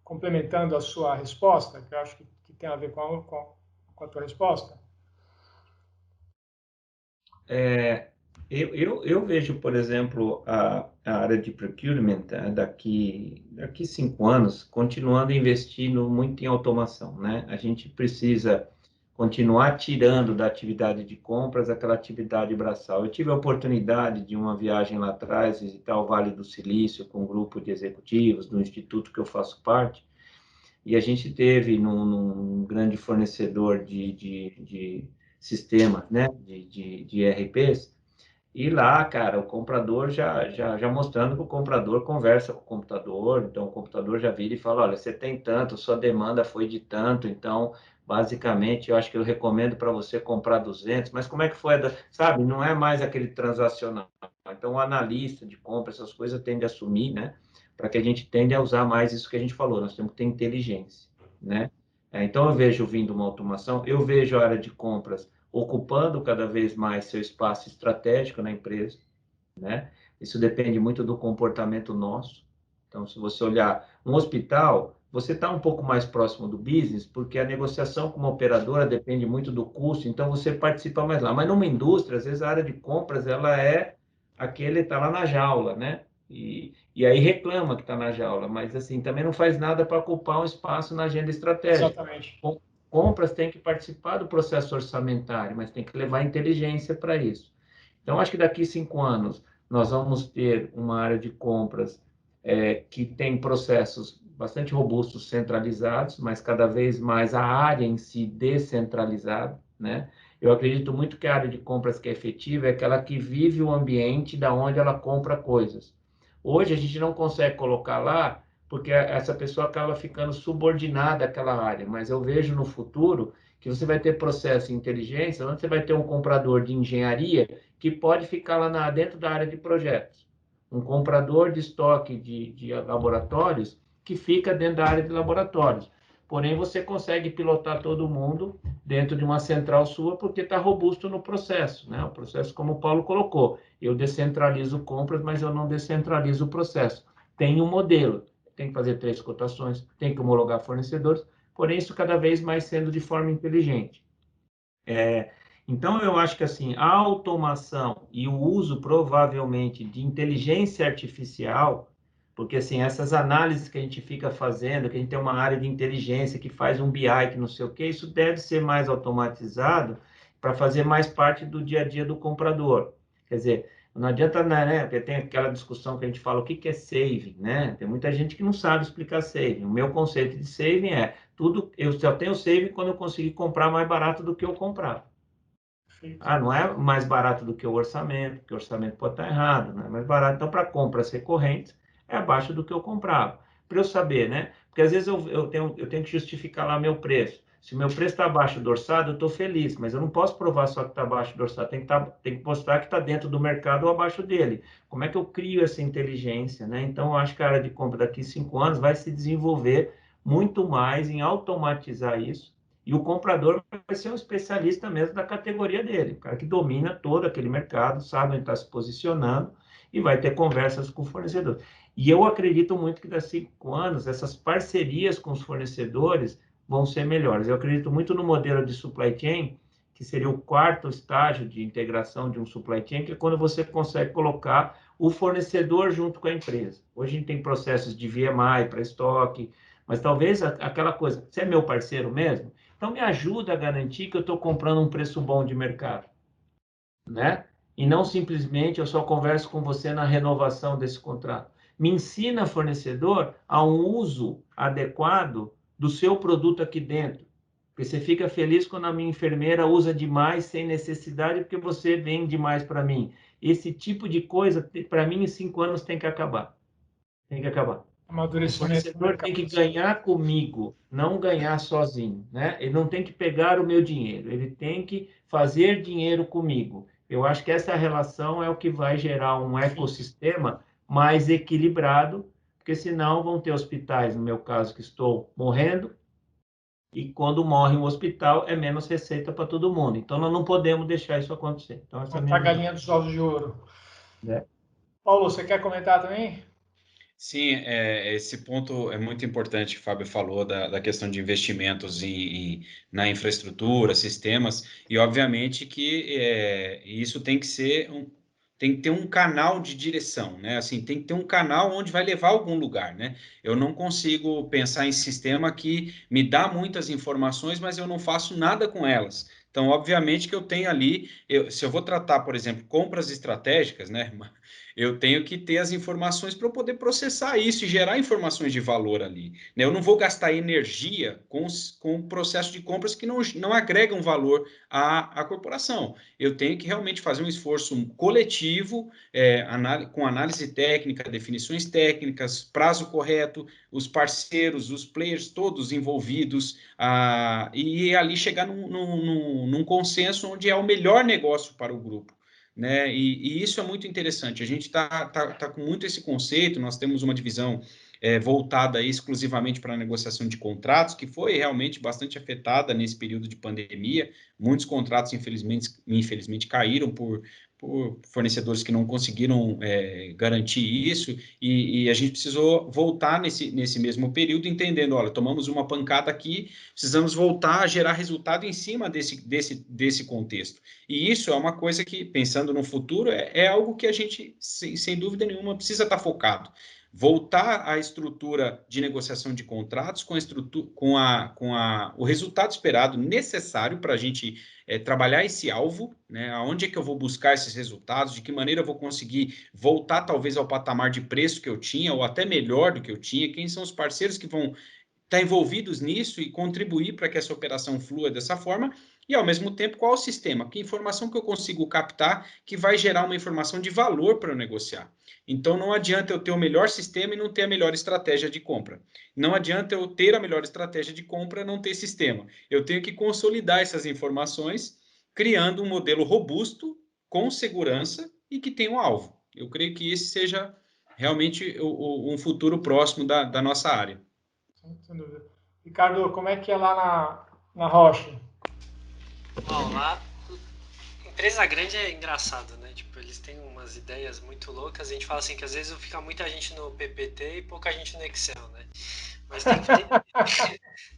complementando a sua resposta, que eu acho que tem a ver com a tua resposta? Eu vejo, por exemplo, a área de procurement daqui 5 anos continuando investindo muito em automação, né? A gente precisa continuar tirando da atividade de compras aquela atividade braçal. Eu tive a oportunidade de uma viagem lá atrás, visitar o Vale do Silício com um grupo de executivos do instituto que eu faço parte, e a gente teve num grande fornecedor de sistemas, né, de ERPs, e lá, cara, o comprador já mostrando que o comprador conversa com o computador, então o computador já vira e fala, olha, você tem tanto, sua demanda foi de tanto, então, basicamente, eu acho que eu recomendo para você comprar 200, mas como é que foi, sabe, não é mais aquele transacional. Então, o analista de compra, essas coisas tende a assumir, né, para que a gente tende a usar mais isso que a gente falou, nós temos que ter inteligência, né? Então, eu vejo vindo uma automação, eu vejo a área de compras ocupando cada vez mais seu espaço estratégico na empresa, né? Isso depende muito do comportamento nosso. Então, se você olhar um hospital, você está um pouco mais próximo do business, porque a negociação com uma operadora depende muito do custo, então você participa mais lá. Mas numa indústria, às vezes a área de compras, ela é aquele, está lá na jaula, né? E aí reclama que está na jaula, mas assim, também não faz nada para ocupar um espaço na agenda estratégica. Exatamente. Compras tem que participar do processo orçamentário, mas tem que levar inteligência para isso. Então, acho que daqui 5 anos nós vamos ter uma área de compras que tem processos bastante robustos, centralizados, mas cada vez mais a área em si descentralizada, né? Eu acredito muito que a área de compras que é efetiva é aquela que vive o ambiente da onde ela compra coisas. Hoje a gente não consegue colocar lá porque essa pessoa acaba ficando subordinada àquela área, mas eu vejo no futuro que você vai ter processo de inteligência, onde você vai ter um comprador de engenharia que pode ficar lá dentro da área de projetos, um comprador de estoque de laboratórios que fica dentro da área de laboratórios, porém você consegue pilotar todo mundo dentro de uma central sua porque está robusto no processo, né? O processo, como o Paulo colocou, eu descentralizo compras, mas eu não descentralizo o processo. Tem um modelo, tem que fazer 3 cotações, tem que homologar fornecedores, porém isso cada vez mais sendo de forma inteligente. Então, eu acho que assim, a automação e o uso provavelmente de inteligência artificial, porque assim, essas análises que a gente fica fazendo, que a gente tem uma área de inteligência que faz um BI, que não sei o que, isso deve ser mais automatizado para fazer mais parte do dia a dia do comprador. Quer dizer, não adianta, né? Porque tem aquela discussão que a gente fala, o que é saving, né? Tem muita gente que não sabe explicar saving. O meu conceito de saving é tudo, eu só tenho saving quando eu conseguir comprar mais barato do que eu comprava. Não é mais barato do que o orçamento, porque o orçamento pode estar errado, não é mais barato. Então, para compras recorrentes, é abaixo do que eu comprava. Para eu saber, né? Porque às vezes eu tenho que justificar lá meu preço. Se o meu preço está abaixo do orçado, eu estou feliz, mas eu não posso provar só que está abaixo do orçado, tem que mostrar que está dentro do mercado ou abaixo dele. Como é que eu crio essa inteligência, né? Então, eu acho que a área de compra daqui a 5 anos vai se desenvolver muito mais em automatizar isso, e o comprador vai ser um especialista mesmo da categoria dele, o cara que domina todo aquele mercado, sabe onde está se posicionando e vai ter conversas com o fornecedor. E eu acredito muito que daqui a 5 anos essas parcerias com os fornecedores vão ser melhores. Eu acredito muito no modelo de supply chain, que seria o 4º estágio de integração de um supply chain, que é quando você consegue colocar o fornecedor junto com a empresa. Hoje a gente tem processos de VMI para estoque, mas talvez aquela coisa, você é meu parceiro mesmo? Então, me ajuda a garantir que eu estou comprando um preço bom de mercado, né? E não simplesmente eu só converso com você na renovação desse contrato. Me ensina, fornecedor, a um uso adequado do seu produto aqui dentro. Porque você fica feliz quando a minha enfermeira usa demais sem necessidade, porque você vende demais para mim. Esse tipo de coisa, para mim, em 5 anos tem que acabar. Tem que acabar. O fornecedor tem que ganhar comigo, não ganhar sozinho, né? Ele não tem que pegar o meu dinheiro, ele tem que fazer dinheiro comigo. Eu acho que essa relação é o que vai gerar um ecossistema mais equilibrado, porque senão vão ter hospitais, no meu caso, que estou morrendo, e quando morre um hospital é menos receita para todo mundo. Então, nós não podemos deixar isso acontecer. Então, essa é a minha galinha dos ovos de ouro. É. Paulo, você quer comentar também? Sim, esse ponto é muito importante que o Fábio falou da questão de investimentos na infraestrutura, sistemas, e obviamente que isso tem que ser tem que ter um canal de direção, né? Assim, tem que ter um canal onde vai levar a algum lugar, né? Eu não consigo pensar em sistema que me dá muitas informações, mas eu não faço nada com elas. Então, obviamente que eu tenho ali, se eu vou tratar, por exemplo, compras estratégicas, né? Eu tenho que ter as informações para eu poder processar isso e gerar informações de valor ali, né? Eu não vou gastar energia com o processo de compras que não agregam valor à corporação. Eu tenho que realmente fazer um esforço coletivo, com análise técnica, definições técnicas, prazo correto, os parceiros, os players todos envolvidos, e ali chegar num consenso onde é o melhor negócio para o grupo. Né? E isso é muito interessante. A gente tá com muito esse conceito. Nós temos uma divisão voltada exclusivamente para a negociação de contratos, que foi realmente bastante afetada nesse período de pandemia. Muitos contratos, infelizmente caíram por fornecedores que não conseguiram garantir isso, e a gente precisou voltar nesse mesmo período, entendendo, olha, tomamos uma pancada aqui, precisamos voltar a gerar resultado em cima desse contexto. E isso é uma coisa que, pensando no futuro, é algo que a gente, sem dúvida nenhuma, precisa estar focado. Voltar à estrutura de negociação de contratos com o resultado esperado necessário para a gente trabalhar esse alvo, né? Aonde é que eu vou buscar esses resultados, de que maneira eu vou conseguir voltar talvez ao patamar de preço que eu tinha, ou até melhor do que eu tinha, quem são os parceiros que vão estar envolvidos nisso e contribuir para que essa operação flua dessa forma, e ao mesmo tempo qual o sistema, que informação que eu consigo captar que vai gerar uma informação de valor para eu negociar. Então não adianta eu ter o melhor sistema e não ter a melhor estratégia de compra. Não adianta eu ter a melhor estratégia de compra e não ter sistema. Eu tenho que consolidar essas informações, criando um modelo robusto, com segurança e que tenha um alvo. Eu creio que esse seja realmente um futuro próximo da nossa área. Sem dúvida. Ricardo, como é que é lá na Rocha? Bom, lá, empresa grande é engraçado, né? Tipo, eles têm umas ideias muito loucas. A gente fala assim que às vezes fica muita gente no PPT e pouca gente no Excel, né? Mas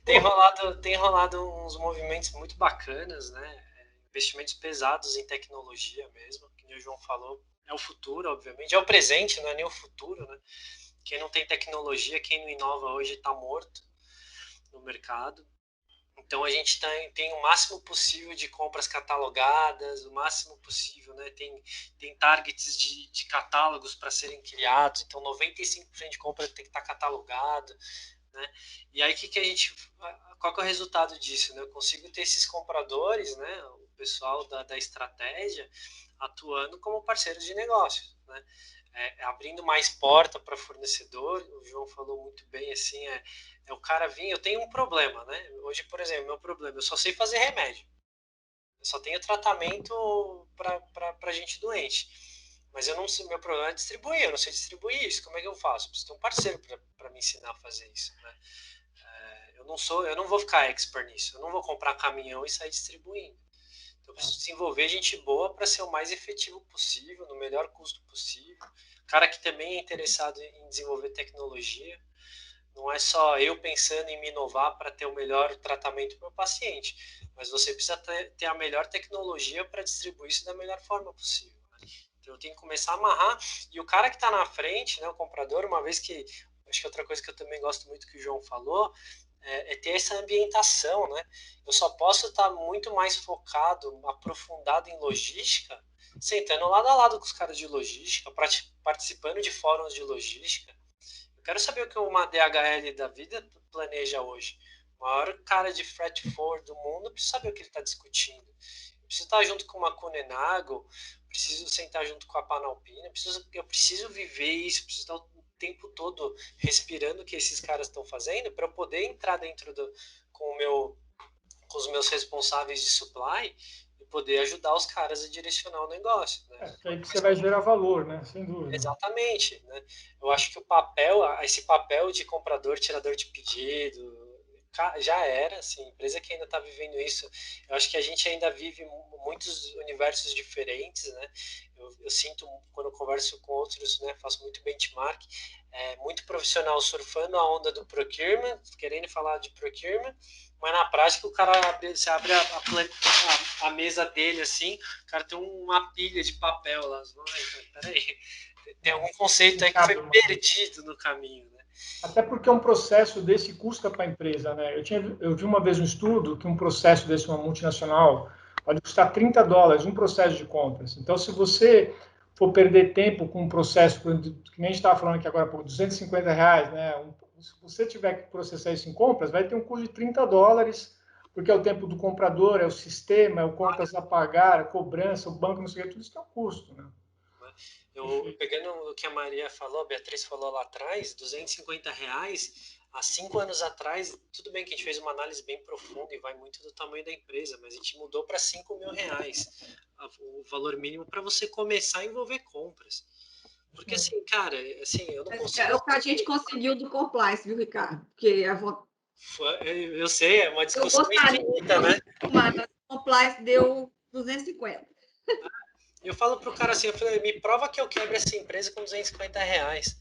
tem rolado uns movimentos muito bacanas, né? Investimentos pesados em tecnologia mesmo, que o João falou. É o futuro, obviamente. É o presente, não é nem o futuro, né? Quem não tem tecnologia, quem não inova hoje está morto no mercado. Então a gente tem o máximo possível de compras catalogadas, o máximo possível, né? Tem targets de catálogos para serem criados, então 95% de compra tem que estar catalogado, né? E aí qual que é o resultado disso, né? Eu consigo ter esses compradores, né? O pessoal da estratégia atuando como parceiros de negócios, né? Abrindo mais porta para fornecedor. O João falou muito bem assim, é o cara vir, eu tenho um problema, né? Hoje, por exemplo, meu problema, eu só sei fazer remédio. Eu só tenho tratamento para gente doente. Mas eu não sei, meu problema é distribuir, eu não sei distribuir isso. Como é que eu faço? Eu preciso ter um parceiro para me ensinar a fazer isso, né? Eu não vou ficar expert nisso. Eu não vou comprar caminhão e sair distribuindo. Então, eu preciso desenvolver gente boa para ser o mais efetivo possível, no melhor custo possível. Cara que também é interessado em desenvolver tecnologia. Não é só eu pensando em me inovar para ter o melhor tratamento para o paciente, mas você precisa ter a melhor tecnologia para distribuir isso da melhor forma possível. Né? Então eu tenho que começar a amarrar. E o cara que está na frente, né, o comprador, uma vez que. Acho que outra coisa que eu também gosto muito que o João falou é ter essa ambientação. Né? Eu só posso estar muito mais focado, aprofundado em logística, sentando lado a lado com os caras de logística, participando de fóruns de logística. Eu quero saber o que uma DHL da vida planeja hoje. O maior cara de freight forward do mundo, eu preciso saber o que ele está discutindo. Eu preciso estar junto com uma Kuehne+Nagel, preciso sentar junto com a Panalpina, eu preciso viver isso, preciso estar o tempo todo respirando o que esses caras estão fazendo para eu poder entrar dentro com os meus responsáveis de supply e poder ajudar os caras a direcionar o negócio. Né? Que aí que você vai gerar valor, né? Sem dúvida. Exatamente, né? Eu acho que esse papel de comprador, tirador de pedido, já era, assim, empresa que ainda está vivendo isso, eu acho que a gente ainda vive muitos universos diferentes, né? Eu sinto, quando eu converso com outros, né, faço muito benchmark, muito profissional surfando a onda do procurement, querendo falar de procurement, mas na prática o cara você abre a mesa dele assim, o cara tem uma pilha de papel lá. Peraí, tem algum conceito aí que foi perdido no caminho, né? Até porque um processo desse custa para a empresa, né? Eu vi uma vez um estudo que um processo desse, uma multinacional, pode custar $30, um processo de compras. Então, se você for perder tempo com um processo, que nem a gente estava falando aqui agora, por R$250, né? Se você tiver que processar isso em compras, vai ter um custo de $30, porque é o tempo do comprador, é o sistema, é o contas a pagar, a cobrança, o banco, não sei o que, tudo isso tem um custo, né? Pegando o que a Maria falou, a Beatriz falou lá atrás, R$250, há 5 anos atrás, tudo bem que a gente fez uma análise bem profunda e vai muito do tamanho da empresa, mas a gente mudou para R$5.000 o valor mínimo para você começar a envolver compras. Porque assim, cara, assim, eu não consigo. É o que a gente conseguiu do compliance, viu, Ricardo? Porque eu sei, é uma discussão infinita, né? Mas o compliance deu 250. Eu falo pro cara assim, eu falei, me prova que eu quebro essa empresa com R$250.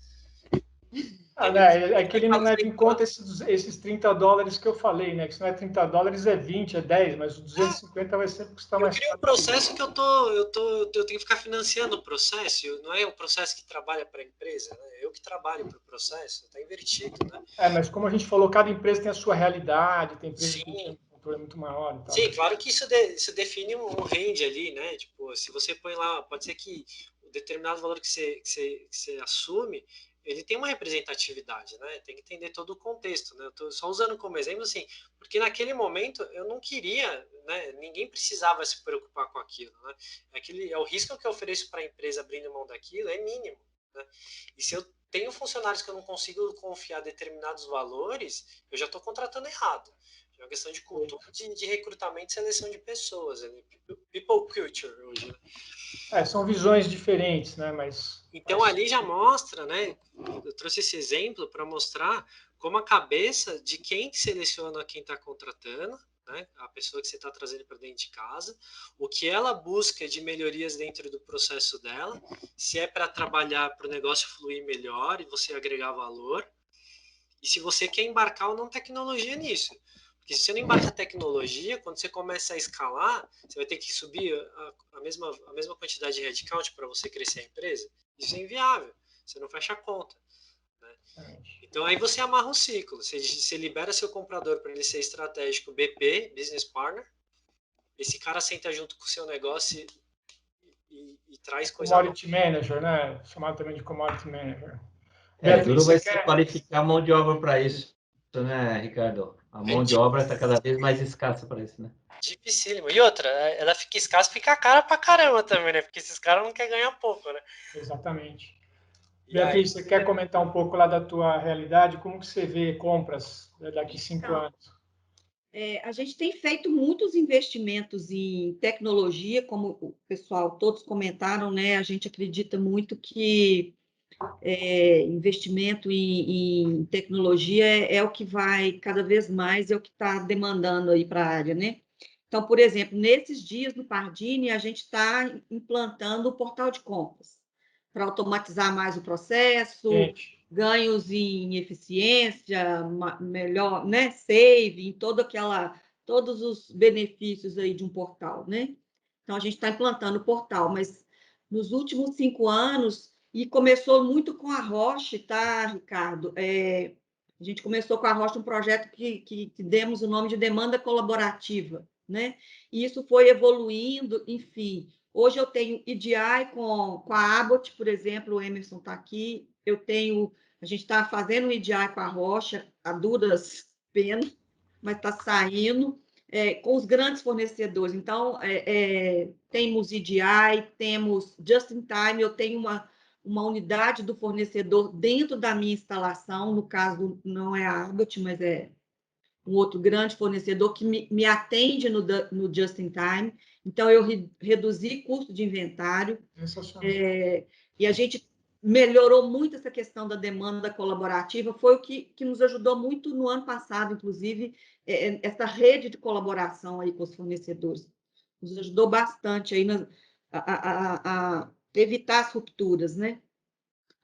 Né? É que ele não leva em conta esses $30 que eu falei, né? Que se não é $30, é 20, é 10, mas o 250 vai sempre custar mais caro. Eu crio um processo que eu tenho que ficar financiando o processo, não é o processo que trabalha para a empresa, né? Eu que trabalho para o processo, está invertido, né? Mas como a gente falou, cada empresa tem a sua realidade, tem empresas que têm um controle muito maior e tal. Sim, claro que isso define um range ali, né? Tipo, se você põe lá, pode ser que o determinado valor que você assume, ele tem uma representatividade, né? Tem que entender todo o contexto, né? Eu tô só usando como exemplo, assim, porque naquele momento eu não queria, né? Ninguém precisava se preocupar com aquilo, né? É o risco que eu ofereço para a empresa abrindo mão daquilo é mínimo, né? E se eu tenho funcionários que eu não consigo confiar determinados valores, eu já estou contratando errado. uma questão de cultura, de recrutamento e seleção de pessoas. Né? People culture hoje. Né? São visões diferentes, né? Então, ali já mostra, né? Eu trouxe esse exemplo para mostrar como a cabeça de quem seleciona quem está contratando, né? A pessoa que você está trazendo para dentro de casa, o que ela busca de melhorias dentro do processo dela, se é para trabalhar para o negócio fluir melhor e você agregar valor, e se você quer embarcar ou não tecnologia nisso. Porque se você não embarca tecnologia, quando você começa a escalar, você vai ter que subir a mesma quantidade de headcount para você crescer a empresa. Isso é inviável, você não fecha a conta. Né? Então aí você amarra um ciclo, você libera seu comprador para ele ser estratégico, BP, Business Partner, esse cara senta junto com o seu negócio e traz coisa Commodity Manager, né? Chamado também de Commodity Manager. Duro vai ser qualificar a mão de obra para isso, né, Ricardo? A mão de obra está cada vez mais escassa para isso, né? Dificílimo. E outra, ela fica escassa, fica cara pra caramba também, né? Porque esses caras não querem ganhar pouco, né? Exatamente. E Beatriz, aí, você quer comentar um pouco lá da tua realidade? Como que você vê compras daqui 5 anos? A gente tem feito muitos investimentos em tecnologia, como o pessoal todos comentaram, né? A gente acredita muito que investimento em tecnologia é o que vai cada vez mais, é o que está demandando aí para a área, né? Então, por exemplo, nesses dias no Pardini, a gente está implantando o portal de compras para automatizar mais o processo, ganhos em eficiência, melhor, né? Save, em todos os benefícios aí de um portal, né? Então, a gente está implantando o portal, mas nos últimos 5 anos, e começou muito com a Roche, tá, Ricardo? A gente começou com a Roche um projeto que demos o nome de demanda colaborativa, né? E isso foi evoluindo, enfim. Hoje eu tenho EDI com a Abbott, por exemplo, o Emerson está aqui. A gente está fazendo um EDI com a Roche, a duras penas, mas está saindo. Com os grandes fornecedores. Então, temos EDI, temos Just in Time, eu tenho uma unidade do fornecedor dentro da minha instalação, no caso não é a Abbott, mas é um outro grande fornecedor que me atende no Just in Time. Então, eu reduzi custo de inventário. E a gente melhorou muito essa questão da demanda colaborativa, foi o que nos ajudou muito no ano passado, inclusive, essa rede de colaboração aí com os fornecedores. Nos ajudou bastante aí a evitar as rupturas, né?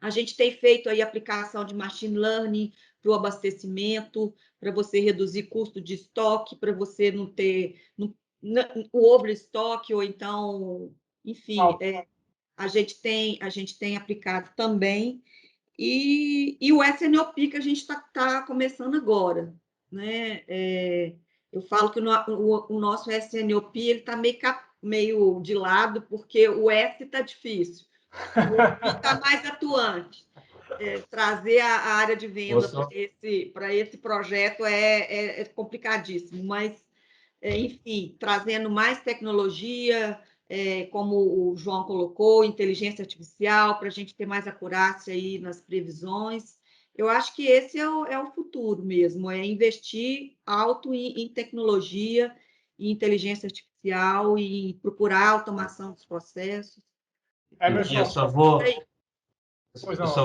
A gente tem feito aí aplicação de machine learning para o abastecimento, para você reduzir custo de estoque, para você não ter o overstock, ou então, enfim, a gente tem aplicado também, e o SNOP que a gente está começando agora, né? Eu falo que o nosso SNOP está meio de lado, porque o S está difícil, o OP está mais atuante. Trazer a área de venda para esse projeto é complicadíssimo, mas, enfim, trazendo mais tecnologia, como o João colocou, inteligência artificial, para a gente ter mais acurácia aí nas previsões. Eu acho que esse é o futuro mesmo, é investir alto em tecnologia, em inteligência artificial e procurar automação dos processos. Eu só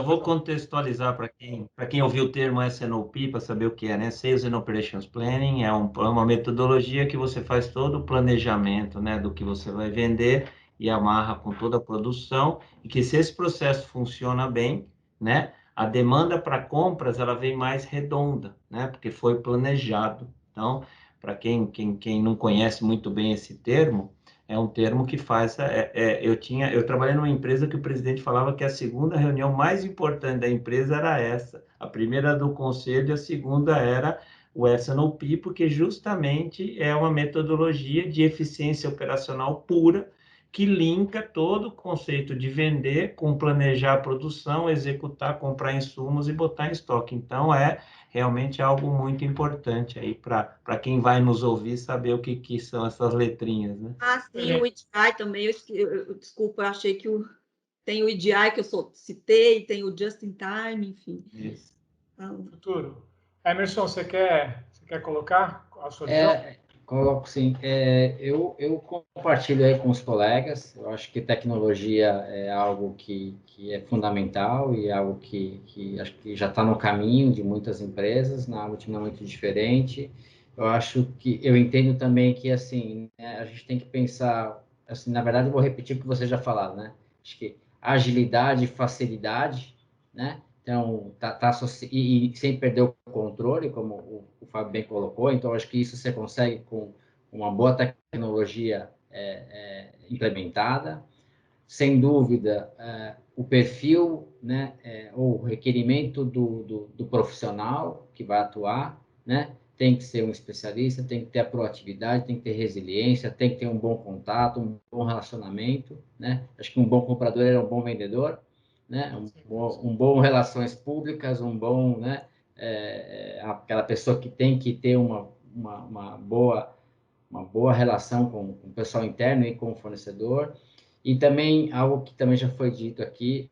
vou contextualizar para quem ouviu o termo SNOP, para saber o que é, né? Sales and Operations Planning é uma metodologia que você faz todo o planejamento, né, do que você vai vender e amarra com toda a produção, e que se esse processo funciona bem, né, a demanda para compras ela vem mais redonda, né, porque foi planejado. Então, para quem não conhece muito bem esse termo, é um termo que faz. Eu trabalhei numa empresa que o presidente falava que a segunda reunião mais importante da empresa era essa. A primeira do conselho, a segunda era o SNOP, porque justamente é uma metodologia de eficiência operacional pura que linka todo o conceito de vender com planejar a produção, executar, comprar insumos e botar em estoque. Então, realmente algo muito importante aí para quem vai nos ouvir saber o que são essas letrinhas, né? Sim, o EDI também. Desculpa, eu achei que tem o EDI que eu citei, tem o Just in Time, enfim. Isso. Futuro. Emerson, você quer colocar? a sua visão? Coloco sim. Eu compartilho aí com os colegas. Eu acho que tecnologia é algo que é fundamental e algo que acho que já está no caminho de muitas empresas, na área não é muito diferente. Eu entendo também que, assim, né, a gente tem que pensar, assim, na verdade, eu vou repetir o que você já falaram, né? Acho que agilidade e facilidade, né? Então, e sem perder o controle, como o Fábio bem colocou. Então, acho que isso você consegue com uma boa tecnologia implementada. Sem dúvida, o perfil, né, ou o requerimento do profissional que vai atuar, né? Tem que ser um especialista, tem que ter a proatividade, tem que ter resiliência, tem que ter um bom contato, um bom relacionamento, né? Acho que um bom comprador é um bom vendedor, né? Um bom relações públicas, um bom, né? Aquela pessoa que tem que ter uma boa relação com o pessoal interno e com o fornecedor. E também, algo que também já foi dito aqui,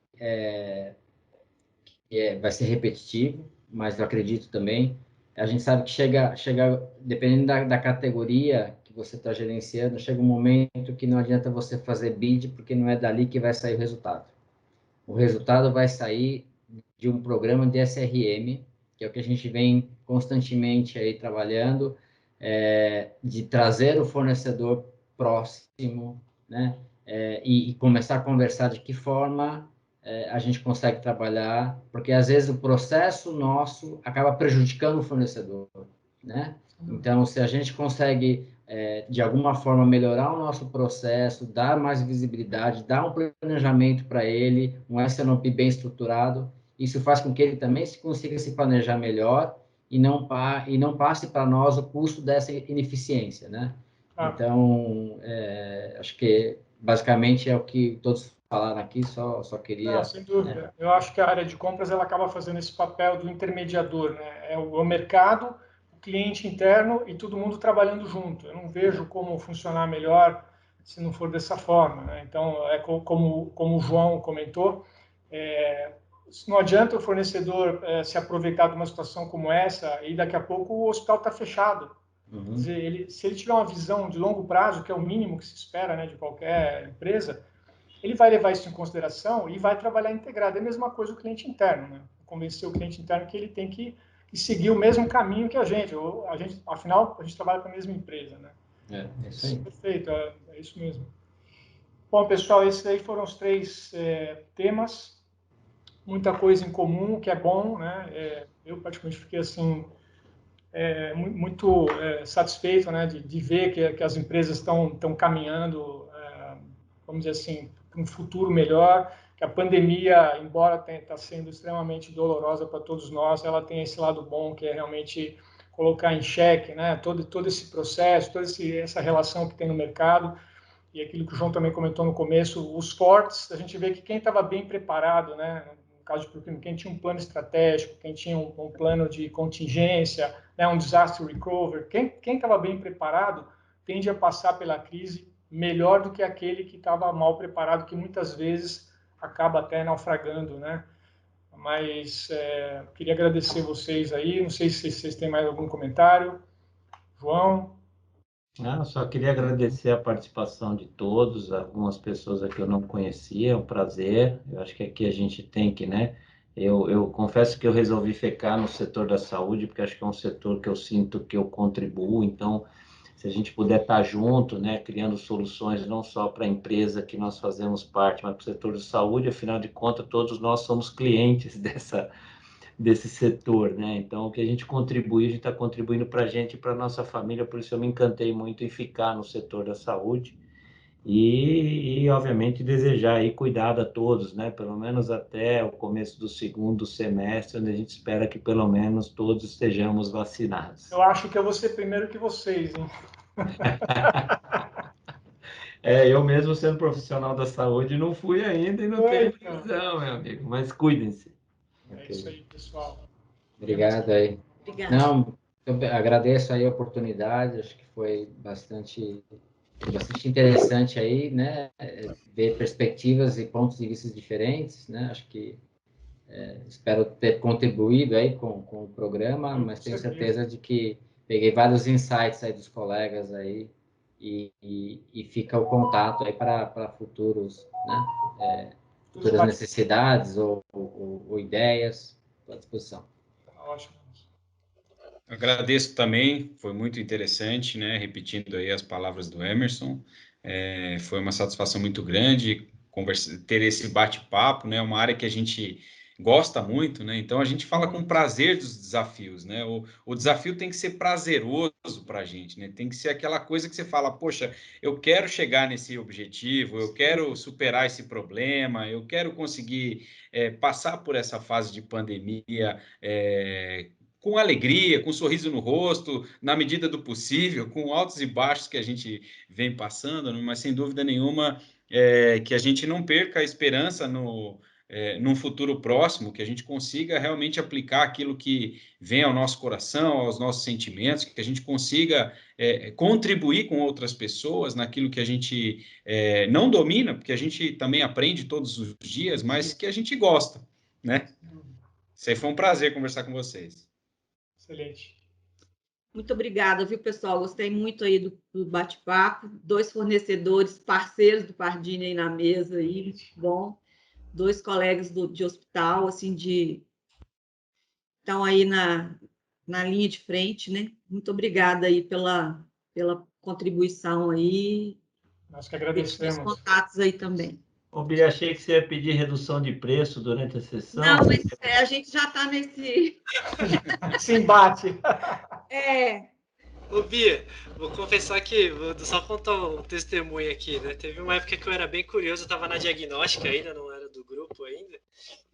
vai ser repetitivo, mas eu acredito também, a gente sabe que chega dependendo da categoria que você está gerenciando, chega um momento que não adianta você fazer bid, porque não é dali que vai sair o resultado. O resultado vai sair de um programa de SRM, que é o que a gente vem constantemente aí trabalhando, de trazer o fornecedor próximo, né? E começar a conversar de que forma a gente consegue trabalhar, porque às vezes o processo nosso acaba prejudicando o fornecedor, né? Então, se a gente consegue, de alguma forma, melhorar o nosso processo, dar mais visibilidade, dar um planejamento para ele, um S&OP bem estruturado, isso faz com que ele também consiga se planejar melhor e não passe para nós o custo dessa ineficiência, né? Então, acho que basicamente é o que todos falaram aqui, só queria... Não, sem dúvida. Né? Eu acho que a área de compras ela acaba fazendo esse papel do intermediador, né? É o mercado, o cliente interno e todo mundo trabalhando junto. Eu não vejo como funcionar melhor se não for dessa forma, né? Então, como o João comentou, não adianta o fornecedor se aproveitar de uma situação como essa e daqui a pouco o hospital está fechado. Uhum. Quer dizer, se ele tiver uma visão de longo prazo, que é o mínimo que se espera, né, de qualquer empresa, ele vai levar isso em consideração e vai trabalhar integrado. É a mesma coisa o cliente interno, né? Convencer o cliente interno que ele tem que seguir o mesmo caminho que a gente. Afinal, a gente trabalha com a mesma empresa, né? É isso aí. Perfeito, é isso mesmo. Bom, pessoal, esses aí foram os 3 temas. Muita coisa em comum, que é bom, né? Eu, particularmente, fiquei assim... muito satisfeito, né, de ver que as empresas estão caminhando, vamos dizer assim, para um futuro melhor, que a pandemia, embora está sendo extremamente dolorosa para todos nós, ela tem esse lado bom, que é realmente colocar em xeque, né, todo esse processo, toda essa relação que tem no mercado, e aquilo que o João também comentou no começo, os fortes, a gente vê que quem estava bem preparado, né, no caso de procurement, quem tinha um plano estratégico, quem tinha um plano de contingência, né, um disaster recovery, quem estava bem preparado tende a passar pela crise melhor do que aquele que estava mal preparado, que muitas vezes acaba até naufragando, né? Mas queria agradecer vocês aí, não sei se vocês têm mais algum comentário. João? Só queria agradecer a participação de todos, algumas pessoas aqui eu não conhecia, é um prazer. Eu acho que aqui a gente tem que, né? Eu confesso que eu resolvi ficar no setor da saúde, porque acho que é um setor que eu sinto que eu contribuo. Então, se a gente puder estar junto, né, criando soluções não só para a empresa que nós fazemos parte, mas para o setor de saúde, afinal de contas, todos nós somos clientes desse setor, né? Então, o que a gente contribui, a gente está contribuindo para a gente e para a nossa família, por isso eu me encantei muito em ficar no setor da saúde obviamente, desejar aí cuidado a todos, né? Pelo menos até o começo do segundo semestre, onde a gente espera que pelo menos todos estejamos vacinados. Eu acho que eu vou ser primeiro que vocês, hein? Eu mesmo sendo profissional da saúde não fui ainda e não tenho previsão, meu amigo, mas cuidem-se. É isso aí, pessoal. Obrigado aí. Obrigada. Não, eu agradeço aí a oportunidade, acho que foi bastante interessante aí, né? Ver perspectivas e pontos de vista diferentes, né? Acho que espero ter contribuído aí com o programa, mas tenho certeza de que peguei vários insights aí dos colegas aí, e fica o contato aí para futuros, né? Futuras necessidades ou ideias, estou à disposição. Ótimo. Agradeço também, foi muito interessante, né? Repetindo aí as palavras do Emerson, foi uma satisfação muito grande ter esse bate-papo, né? Uma área que a gente gosta muito, né? Então a gente fala com prazer dos desafios, né? O desafio tem que ser prazeroso para a gente, né? Tem que ser aquela coisa que você fala, poxa, eu quero chegar nesse objetivo, eu quero superar esse problema, eu quero conseguir passar por essa fase de pandemia com alegria, com um sorriso no rosto, na medida do possível, com altos e baixos que a gente vem passando, mas sem dúvida nenhuma que a gente não perca a esperança num futuro próximo, que a gente consiga realmente aplicar aquilo que vem ao nosso coração, aos nossos sentimentos, que a gente consiga contribuir com outras pessoas naquilo que a gente não domina, porque a gente também aprende todos os dias, mas que a gente gosta, né? Isso aí foi um prazer conversar com vocês. Excelente. Muito obrigada, viu, pessoal? Gostei muito aí do bate-papo. 2 fornecedores, parceiros do Pardini aí na mesa, aí, muito bom. 2 colegas de hospital, assim, estão aí na linha de frente, né? Muito obrigada aí pela contribuição aí. Nós que Os agradecemos. contatos aí também. Ô, Bia, achei que você ia pedir redução de preço durante a sessão. Não, mas a gente já está nesse... Esse embate. Ô, Bia, vou confessar que, vou só contar um testemunho aqui, né? Teve uma época que eu era bem curioso, eu tava na diagnóstica ainda, não era do grupo ainda,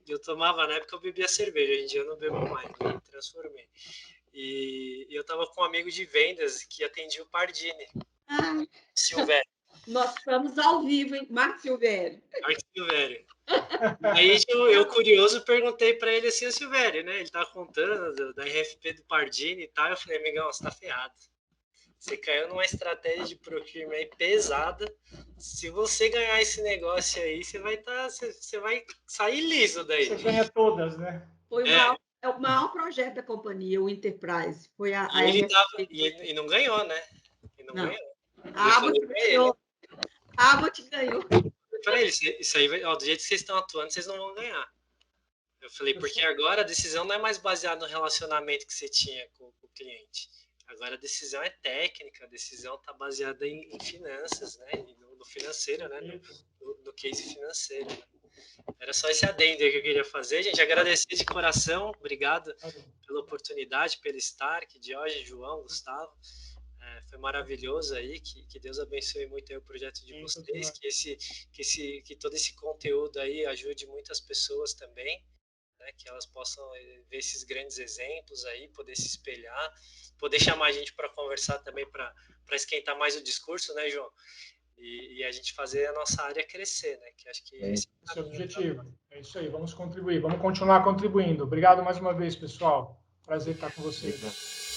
e eu tomava, na época eu bebia cerveja, hoje em dia eu não bebo mais, me transformei. E eu tava com um amigo de vendas que atendia o Pardini, Silvério. Nós estamos ao vivo, hein? Marco Silvério. Marco Silvério. Aí eu curioso, perguntei para ele assim, o Silvério, né? Ele tava contando da RFP do Pardini e tal. Eu falei, amigão, você tá ferrado. Você caiu numa estratégia de procurement aí pesada. Se você ganhar esse negócio aí, você vai sair liso daí. Você ganha todas, né? Foi o maior projeto da companhia, o Enterprise. Foi a RFP. E não ganhou, né? E não ganhou. A Abbott ganhou. A Abbott ganhou. Eu falei, isso aí, ó, do jeito que vocês estão atuando, vocês não vão ganhar. Eu falei, porque agora a decisão não é mais baseada no relacionamento que você tinha com o cliente. Agora a decisão é técnica, a decisão está baseada em finanças, né? No financeiro, né? No case financeiro. Né? Era só esse adendo aí que eu queria fazer, gente. Agradecer de coração, obrigado pela oportunidade, pelo Stark, Jorge, João, Gustavo. Foi maravilhoso aí, que Deus abençoe muito aí o projeto de vocês, que todo esse conteúdo aí ajude muitas pessoas também, né, que elas possam ver esses grandes exemplos aí, poder se espelhar, poder chamar a gente para conversar também, para esquentar mais o discurso, né, João? E a gente fazer a nossa área crescer, né? Que acho que esse é o objetivo. É isso aí, vamos contribuir, vamos continuar contribuindo. Obrigado mais uma vez, pessoal. Prazer estar com vocês.